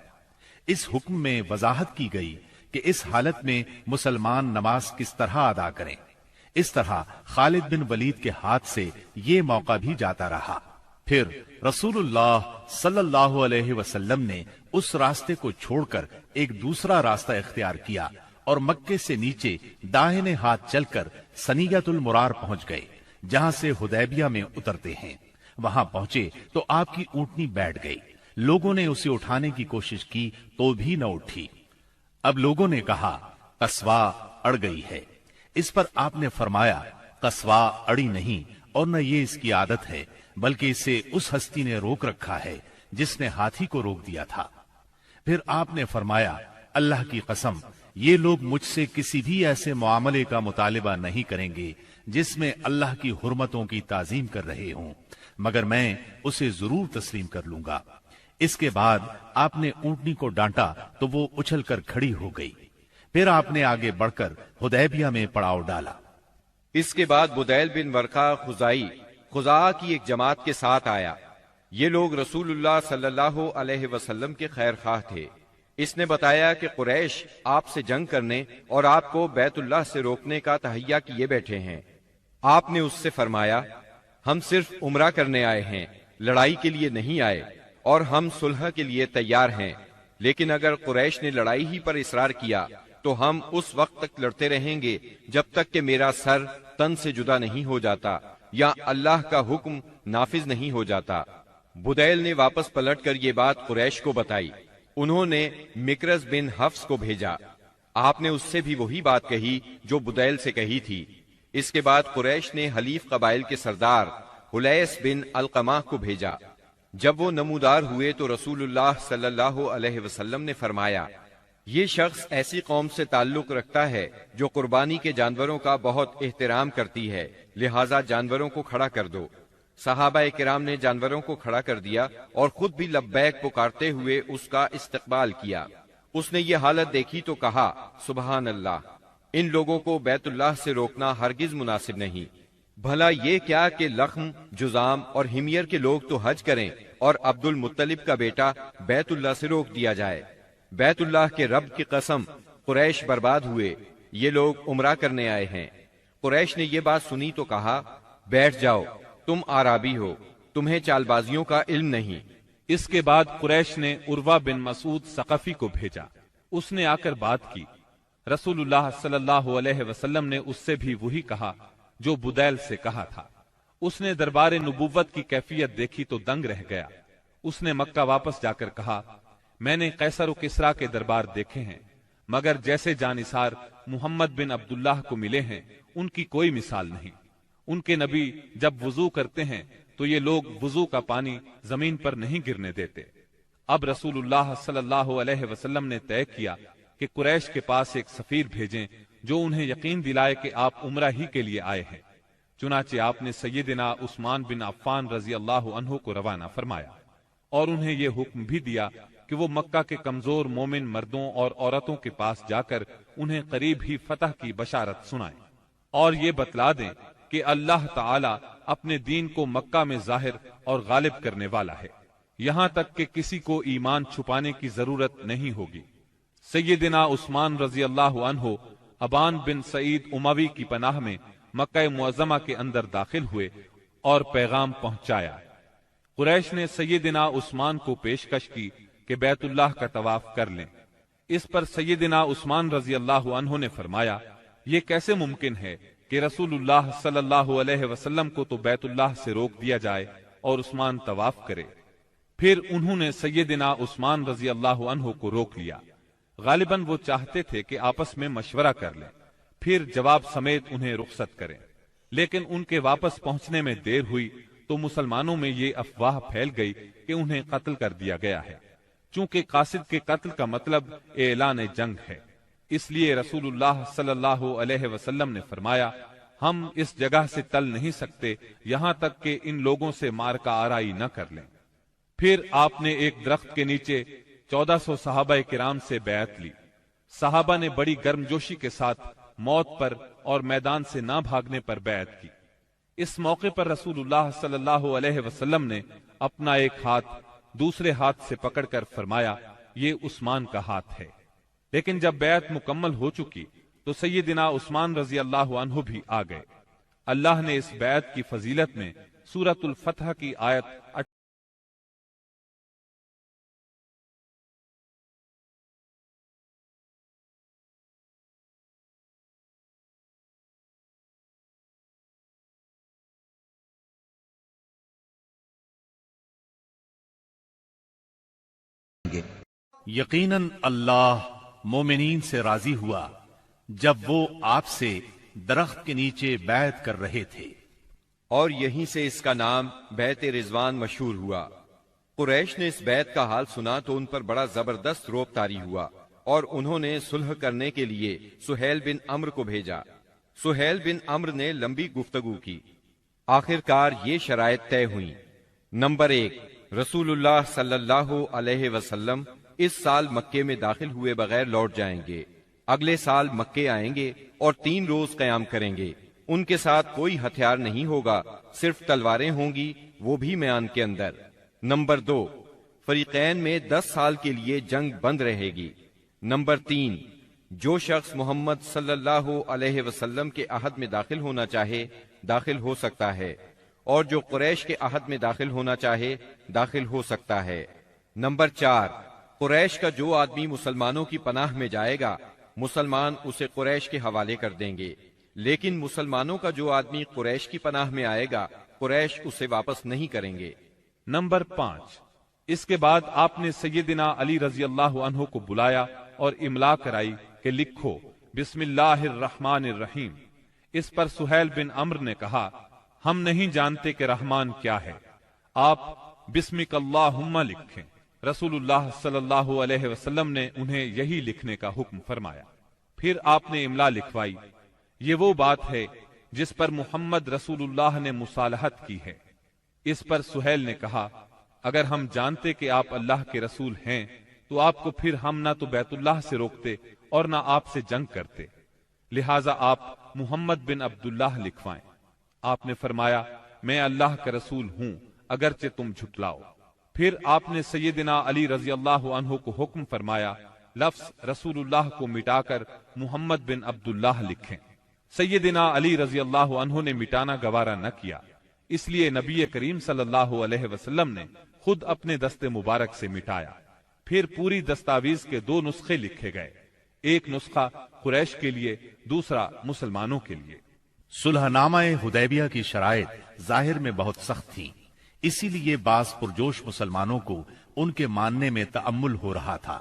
اس حکم میں وضاحت کی گئی کہ اس حالت میں مسلمان نماز کس طرح ادا کریں۔ اس طرح خالد بن ولید کے ہاتھ سے یہ موقع بھی جاتا رہا۔ پھر رسول اللہ صلی اللہ علیہ وسلم نے اس راستے کو چھوڑ کر ایک دوسرا راستہ اختیار کیا اور مکے سے نیچے داہنے ہاتھ چل کر سنیۃ المرار پہنچ گئے، جہاں سے حدیبیہ میں اترتے ہیں۔ وہاں پہنچے تو آپ کی اونٹنی بیٹھ گئی۔ لوگوں نے اسے اٹھانے کی کوشش کی تو بھی نہ اٹھی۔ اب لوگوں نے کہا، قصوا اڑ گئی ہے۔ اس پر آپ نے فرمایا، قصوا اڑی نہیں اور نہ یہ اس کی عادت ہے، بلکہ اسے اس ہستی نے روک رکھا ہے جس نے ہاتھی کو روک دیا تھا۔ پھر آپ نے فرمایا، اللہ کی قسم، یہ لوگ مجھ سے کسی بھی ایسے معاملے کا مطالبہ نہیں کریں گے جس میں اللہ کی حرمتوں کی تعظیم کر رہے ہوں، مگر میں اسے ضرور تسلیم کر لوں گا۔ اس کے بعد آپ نے اونٹنی کو ڈانٹا تو وہ اچھل کر کھڑی ہو گئی۔ پھر آپ نے آگے بڑھ کر حدیبیہ میں پڑاؤ ڈالا۔ اس کے بعد بدیل بن ورقہ خزائی خزاعہ کی ایک جماعت کے ساتھ آیا۔ یہ لوگ رسول اللہ صلی اللہ علیہ وسلم کے خیر خواہ تھے۔ اس نے بتایا کہ قریش آپ سے جنگ کرنے اور آپ کو بیت اللہ سے روکنے کا تہیہ کیے بیٹھے ہیں۔ آپ نے اس سے فرمایا ہم صرف عمرہ کرنے آئے ہیں، لڑائی کے لیے نہیں آئے، اور ہم صلح کے لیے تیار ہیں، لیکن اگر قریش نے لڑائی ہی پر اصرار کیا تو ہم اس وقت تک لڑتے رہیں گے جب تک کہ میرا سر تن سے جدا نہیں ہو جاتا یا اللہ کا حکم نافذ نہیں ہو جاتا۔ بدیل نے واپس پلٹ کر یہ بات قریش کو بتائی۔ انہوں نے مکرز بن حفص کو بھیجا، آپ نے اس سے بھی وہی بات کہی جو بدیل سے کہی تھی۔ اس کے بعد قریش نے حلیف قبائل کے سردار حلیس بن القمہ کو بھیجا۔ جب وہ نمودار ہوئے تو رسول اللہ صلی اللہ علیہ وسلم نے فرمایا یہ شخص ایسی قوم سے تعلق رکھتا ہے جو قربانی کے جانوروں کا بہت احترام کرتی ہے، لہٰذا جانوروں کو کھڑا کر دو۔ صحابہ کرام نے جانوروں کو کھڑا کر دیا اور خود بھی لبیک پکارتے ہوئے اس کا استقبال کیا۔ اس نے یہ حالت دیکھی تو کہا سبحان اللہ، ان لوگوں کو بیت اللہ سے روکنا ہرگز مناسب نہیں۔ بھلا یہ کیا کہ لخم، جزام اور حمیر کے لوگ تو حج کریں اور عبد المطلب کا بیٹا بیت اللہ سے روک دیا جائے۔ بیت اللہ کے رب کی قسم، قریش برباد ہوئے، یہ لوگ عمرہ کرنے آئے ہیں۔ قریش نے یہ بات سنی تو کہا بیٹھ جاؤ، تم اعرابی ہو، تمہیں چال بازیوں کا علم نہیں۔ اس کے بعد قریش نے عروہ بن مسعود ثقفی کو بھیجا، اس نے آ کر بات کی۔ رسول اللہ صلی اللہ علیہ وسلم نے اس سے بھی وہی کہا جو بدیل سے کہا تھا۔ اس نے دربار نبوت کی کیفیت دیکھی تو دنگ رہ گیا۔ اس نے مکہ واپس جا کر کہا میں نے قیصر و کسریٰ کے دربار دیکھے ہیں، مگر جیسے جانثار محمد بن عبداللہ کو ملے ہیں ان کی کوئی مثال نہیں۔ ان کے نبی جب وضو کرتے ہیں تو یہ لوگ وضو کا پانی زمین پر نہیں گرنے دیتے۔ اب رسول اللہ صلی اللہ علیہ وسلم نے طے کیا کہ قریش کے پاس ایک سفیر بھیجیں جو انہیں یقین دلائے کہ آپ عمرہ ہی کے لیے آئے ہیں۔ چنانچہ آپ نے سیدنا عثمان بن عفان رضی اللہ عنہ کو روانہ فرمایا اور انہیں یہ حکم بھی دیا کہ وہ مکہ کے کمزور مومن مردوں اور عورتوں کے پاس جا کر انہیں قریب ہی فتح کی بشارت سنائیں اور یہ بتلا دیں کہ اللہ تعالی اپنے دین کو مکہ میں ظاہر اور غالب کرنے والا ہے، یہاں تک کہ کسی کو ایمان چھپانے کی ضرورت نہیں ہوگی۔ سیدنا عثمان رضی اللہ عنہ ابان بن سعید اموی کی پناہ میں مکہ معظمہ کے اندر داخل ہوئے اور پیغام پہنچایا۔ قریش نے سیدنا عثمان کو پیشکش کی کہ بیت اللہ کا طواف کر لیں۔ اس پر سیدنا عثمان رضی اللہ عنہ نے فرمایا یہ کیسے ممکن ہے کہ رسول اللہ صلی اللہ علیہ وسلم کو تو بیت اللہ سے روک دیا جائے اور عثمان طواف کرے۔ پھر انہوں نے سیدنا عثمان رضی اللہ عنہ کو روک لیا۔ غالباً وہ چاہتے تھے کہ آپس میں مشورہ کر لیں، پھر جواب سمیت انہیں رخصت کریں، لیکن ان کے واپس پہنچنے میں دیر ہوئی تو مسلمانوں میں یہ افواہ پھیل گئی کہ انہیں قتل کر دیا گیا ہے۔ چونکہ قاصد کے قتل کا مطلب اعلان جنگ ہے، اس لیے رسول اللہ صلی اللہ علیہ وسلم نے فرمایا ہم اس جگہ سے ٹل نہیں سکتے یہاں تک کہ ان لوگوں سے مارکہ آرائی نہ کر لیں۔ پھر آپ نے ایک درخت کے نیچے 1400 صحابہ کرام سے بیعت لی۔ صحابہ نے بڑی گرمجوشی کے ساتھ موت پر اور میدان سے نہ بھاگنے پر بیعت کی۔ اس موقع پر رسول اللہ صلی اللہ علیہ وسلم نے اپنا ایک ہاتھ دوسرے ہاتھ سے پکڑ کر فرمایا یہ عثمان کا ہاتھ ہے۔ لیکن جب بیعت مکمل ہو چکی تو سیدنا عثمان رضی اللہ عنہ بھی آ گئے۔ اللہ نے اس بیعت کی فضیلت میں سورۃ الفتح کی آیت یقیناً اللہ مومنین سے راضی ہوا جب وہ آپ سے درخت کے نیچے بیعت کر رہے تھے، اور یہیں سے اس کا نام بیعت رضوان مشہور ہوا۔ قریش نے اس بیعت کا حال سنا تو ان پر بڑا زبردست روب طاری ہوا اور انہوں نے صلح کرنے کے لیے سہیل بن عمرو کو بھیجا۔ سہیل بن عمرو نے لمبی گفتگو کی، آخر کار یہ شرائط طے ہوئیں۔ نمبر 1، رسول اللہ صلی اللہ علیہ وسلم اس سال مکے میں داخل ہوئے بغیر لوٹ جائیں گے، اگلے سال مکے آئیں گے اور 3 روز قیام کریں گے۔ ان کے ساتھ کوئی ہتھیار نہیں ہوگا، صرف تلواریں ہوں گی، وہ بھی میان کے اندر۔ نمبر 2، فریقین میں 10 سال کے لیے جنگ بند رہے گی۔ نمبر 3، جو شخص محمد صلی اللہ علیہ وسلم کے عہد میں داخل ہونا چاہے داخل ہو سکتا ہے، اور جو قریش کے عہد میں داخل ہونا چاہے داخل ہو سکتا ہے۔ نمبر 4، قریش کا جو آدمی مسلمانوں کی پناہ میں جائے گا مسلمان اسے قریش کے حوالے کر دیں گے، لیکن مسلمانوں کا جو آدمی قریش کی پناہ میں آئے گا قریش اسے واپس نہیں کریں گے۔ نمبر 5، اس کے بعد آپ نے سیدنا علی رضی اللہ عنہ کو بلایا اور املا کرائی کہ لکھو بسم اللہ الرحمن الرحیم۔ اس پر سہیل بن عمرو نے کہا ہم نہیں جانتے کہ رحمان کیا ہے، آپ بسمک اللہم لکھیں۔ رسول اللہ صلی اللہ علیہ وسلم نے انہیں یہی لکھنے کا حکم فرمایا۔ پھر آپ نے املا لکھوائی، یہ وہ بات ہے جس پر محمد رسول اللہ نے مصالحت کی ہے۔ اس پر سہیل نے کہا اگر ہم جانتے کہ آپ اللہ کے رسول ہیں تو آپ کو پھر ہم نہ تو بیت اللہ سے روکتے اور نہ آپ سے جنگ کرتے، لہٰذا آپ محمد بن عبداللہ لکھوائیں۔ آپ نے فرمایا میں اللہ کا رسول ہوں اگرچہ تم جھٹلاؤ۔ پھر آپ نے سیدنا علی رضی اللہ عنہ کو حکم فرمایا لفظ رسول اللہ کو مٹا کر محمد بن عبداللہ لکھیں۔ سیدنا علی رضی اللہ عنہ نے مٹانا گوارا نہ کیا، اس لیے نبی کریم صلی اللہ علیہ وسلم نے خود اپنے دست مبارک سے مٹایا۔ پھر پوری دستاویز کے 2 نسخے لکھے گئے، ایک نسخہ قریش کے لیے، دوسرا مسلمانوں کے لیے۔ صلح نامہ حدیبیہ کی شرائط ظاہر میں بہت سخت تھیں، اسی لیے بعض پرجوش مسلمانوں کو ان کے ماننے میں تأمل ہو رہا تھا،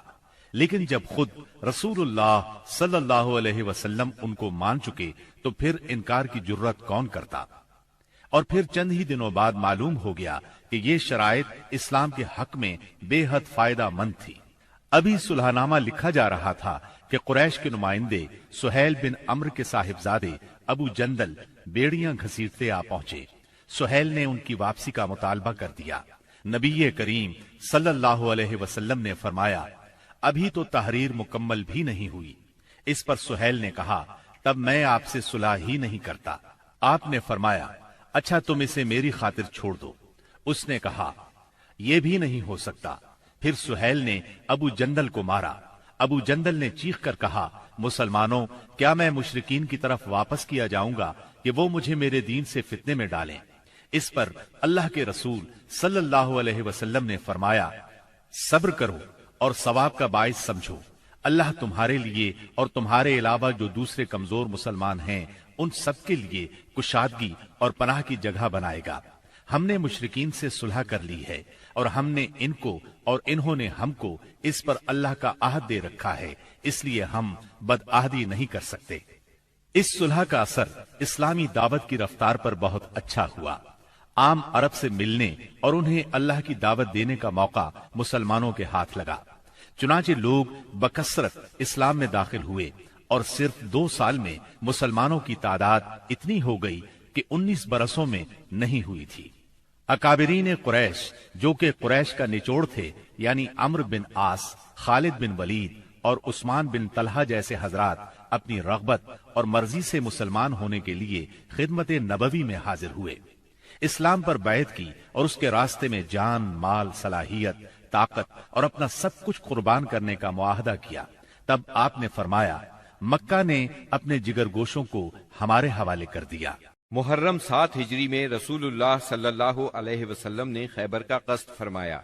لیکن جب خود رسول اللہ صلی اللہ علیہ وسلم ان کو مان چکے تو پھر انکار کی جرت کون کرتا؟ اور پھر چند ہی دنوں بعد معلوم ہو گیا کہ یہ شرائط اسلام کے حق میں بے حد فائدہ مند تھی۔ ابھی صلح نامہ لکھا جا رہا تھا کہ قریش کے نمائندے سہیل بن عمرو کے صاحبزادے ابو جندل بیڑیاں گھسیٹتے آ پہنچے۔ سہیل نے ان کی واپسی کا مطالبہ کر دیا۔ نبی کریم صلی اللہ علیہ وسلم نے فرمایا ابھی تو تحریر مکمل بھی نہیں ہوئی۔ اس پر سہیل نے کہا تب میں آپ سے صلح ہی نہیں کرتا۔ آپ نے فرمایا اچھا تم اسے میری خاطر چھوڑ دو۔ اس نے کہا یہ بھی نہیں ہو سکتا۔ پھر سہیل نے ابو جندل کو مارا۔ ابو جندل نے چیخ کر کہا مسلمانوں کیا میں مشرکین کی طرف واپس کیا جاؤں گا کہ وہ مجھے میرے دین سے فتنے میں ڈالیں؟ اس پر اللہ کے رسول صلی اللہ علیہ وسلم نے فرمایا صبر کرو اور ثواب کا باعث سمجھو، اللہ تمہارے لیے اور تمہارے علاوہ جو دوسرے کمزور مسلمان ہیں ان سب کے لیے کشادگی اور پناہ کی جگہ بنائے گا۔ ہم نے مشرکین سے صلح کر لی ہے اور ہم نے ان کو اور انہوں نے ہم کو اس پر اللہ کا عہد دے رکھا ہے، اس لیے ہم بدعہدی نہیں کر سکتے۔ اس صلح کا اثر اسلامی دعوت کی رفتار پر بہت اچھا ہوا۔ عام عرب سے ملنے اور انہیں اللہ کی دعوت دینے کا موقع مسلمانوں کے ہاتھ لگا، چنانچہ لوگ بکثرت اسلام میں داخل ہوئے اور صرف 2 سال میں مسلمانوں کی تعداد اتنی ہو گئی کہ 19 برسوں میں نہیں ہوئی تھی۔ اکابرین قریش جو کہ قریش کا نچوڑ تھے یعنی عمرو بن عاص، خالد بن ولید اور عثمان بن طلحہ جیسے حضرات اپنی رغبت اور مرضی سے مسلمان ہونے کے لیے خدمت نبوی میں حاضر ہوئے، اسلام پر بیعت کی اور اس کے راستے میں جان، مال، صلاحیت، طاقت اور اپنا سب کچھ قربان کرنے کا معاہدہ کیا۔ تب آپ نے فرمایا مکہ نے اپنے جگر گوشوں کو ہمارے حوالے کر دیا۔ محرم 7 ہجری میں رسول اللہ صلی اللہ علیہ وسلم نے خیبر کا قصد فرمایا۔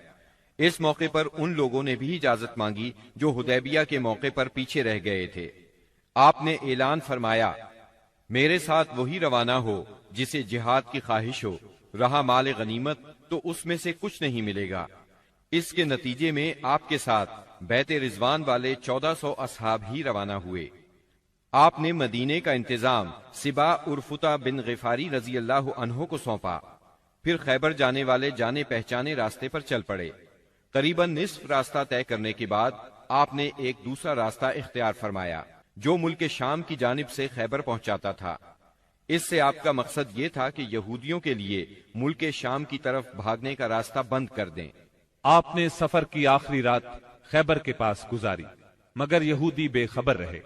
اس موقع پر ان لوگوں نے بھی اجازت مانگی جو حدیبیہ کے موقع پر پیچھے رہ گئے تھے۔ آپ نے اعلان فرمایا میرے ساتھ وہی روانہ ہو جسے جہاد کی خواہش ہو، رہا مال غنیمت تو اس میں سے کچھ نہیں ملے گا۔ اس کے نتیجے میں آپ کے ساتھ بیت رضوان والے 1400 اصحاب ہی روانہ ہوئے۔ آپ نے مدینے کا انتظام سبا ارفتا بن غفاری رضی اللہ عنہ کو سونپا، پھر خیبر جانے والے جانے پہچانے راستے پر چل پڑے۔ قریباً نصف راستہ طے کرنے کے بعد آپ نے ایک دوسرا راستہ اختیار فرمایا جو ملک شام کی جانب سے خیبر پہنچاتا تھا۔ اس سے آپ کا مقصد یہ تھا کہ یہودیوں کے لیے ملک شام کی طرف بھاگنے کا راستہ بند کر دیں۔ آپ نے سفر کی آخری رات خیبر کے پاس گزاری مگر یہودی بے خبر رہے۔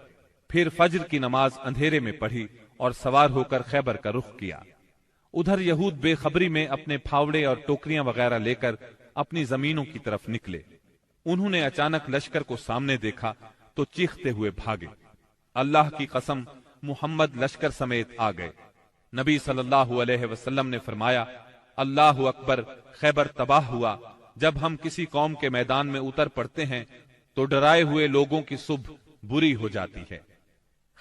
پھر فجر کی نماز اندھیرے میں پڑھی اور سوار ہو کر خیبر کا رخ کیا۔ ادھر یہود بے خبری میں اپنے پھاوڑے اور ٹوکریاں وغیرہ لے کر اپنی زمینوں کی طرف نکلے۔ انہوں نے اچانک لشکر کو سامنے دیکھا تو چیختے ہوئے بھاگے۔ اللہ کی قسم محمد لشکر سمیت آ گئے۔ نبی صلی اللہ علیہ وسلم نے فرمایا، اللہ اکبر، خیبر تباہ ہوا۔ جب ہم کسی قوم کے میدان میں اتر پڑتے ہیں تو ڈرائے ہوئے لوگوں کی صبح بری ہو جاتی ہے۔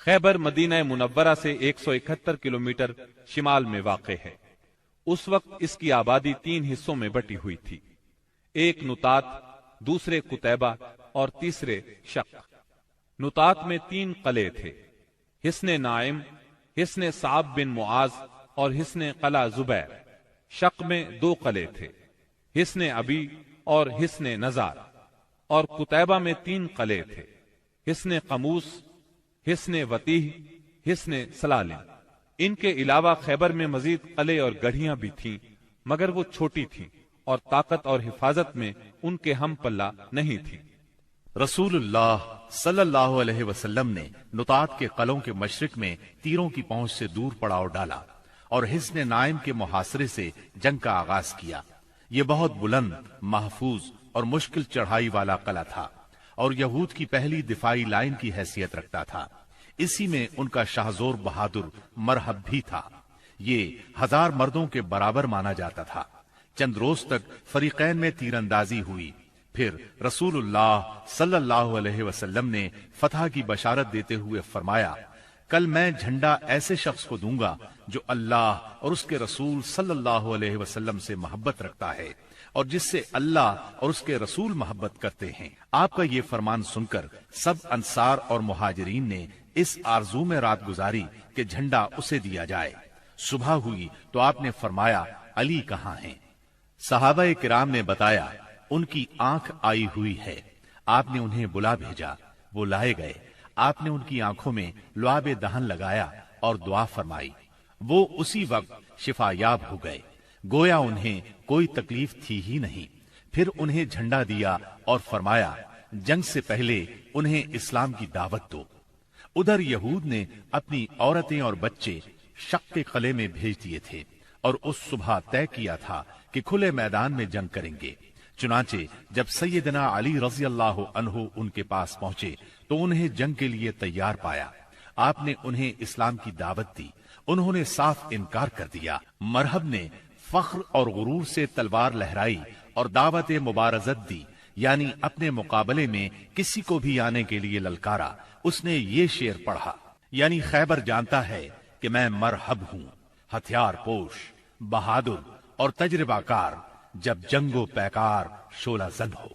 خیبر مدینہ منورہ سے 171 کلومیٹر شمال میں واقع ہے۔ اس وقت اس کی آبادی 3 حصوں میں بٹی ہوئی تھی، ایک نطات، دوسرے قتیبہ اور تیسرے شق۔ نطات میں 3 قلعے تھے، حصن نائم، حصن صعب بن معاذ اور حصن قلعہ زبیر۔ شق میں 2 قلعے تھے، حصن ابی اور حصن نزار، اور قتیبہ میں 3 قلعے تھے، حصن قموس، حصن وتیح، حصن سلالم۔ ان کے علاوہ خیبر میں مزید قلعے اور گڑھیاں بھی تھیں، مگر وہ چھوٹی تھیں اور طاقت اور حفاظت میں ان کے ہم پلہ نہیں تھی۔ رسول اللہ صلی اللہ علیہ وسلم نے نطات کے قلعوں کے مشرق میں تیروں کی پہنچ سے دور پڑاؤ ڈالا اور حصن نائم کے محاصرے سے جنگ کا آغاز کیا۔ یہ بہت بلند، محفوظ اور مشکل چڑھائی والا قلعہ تھا اور یہود کی پہلی دفاعی لائن کی حیثیت رکھتا تھا۔ اسی میں ان کا شاہزور بہادر مرحب بھی تھا۔ یہ 1000 مردوں کے برابر مانا جاتا تھا۔ چند روز تک فریقین میں تیر اندازی ہوئی، پھر رسول اللہ صلی اللہ علیہ وسلم نے فتح کی بشارت دیتے ہوئے فرمایا، کل میں جھنڈا ایسے شخص کو دوں گا جو اللہ اور اس کے رسول صلی اللہ علیہ وسلم سے محبت رکھتا ہے اور جس سے اللہ اور اس کے رسول محبت کرتے ہیں۔ آپ کا یہ فرمان سن کر سب انصار اور مہاجرین نے اس آرزو میں رات گزاری کہ جھنڈا اسے دیا جائے۔ صبح ہوئی تو آپ نے فرمایا، علی کہاں ہیں؟ صحابہ کرام نے بتایا، ان کی آنکھ آئی ہوئی ہے۔ آپ نے انہیں بلا بھیجا، وہ لائے گئے۔ آپ نے ان کی آنکھوں میں لعاب دہن لگایا اور دعا فرمائی، وہ اسی وقت شفا یاب ہو گئے، گویا انہیں کوئی تکلیف تھی ہی نہیں۔ پھر انہیں جھنڈا دیا اور فرمایا، جنگ سے پہلے انہیں اسلام کی دعوت دو۔ ادھر یہود نے اپنی عورتیں اور بچے شق کے قلعے میں بھیج دیے تھے اور اس صبح طے کیا تھا کہ کھلے میدان میں جنگ کریں گے۔ چنانچہ جب سیدنا علی رضی اللہ عنہ ان کے پاس پہنچے تو انہیں جنگ کے لیے تیار پایا۔ آپ نے انہیں اسلام کی دعوت دی، انہوں نے صاف انکار کر دیا۔ مرحب نے فخر اور غرور سے تلوار لہرائی اور دعوت مبارزت دی، یعنی اپنے مقابلے میں کسی کو بھی آنے کے لیے للکارا۔ اس نے یہ شعر پڑھا، یعنی خیبر جانتا ہے کہ میں مرحب ہوں، ہتھیار پوش، بہادر اور تجربہ کار، جب جنگ و پیکار شعلہ زن ہو۔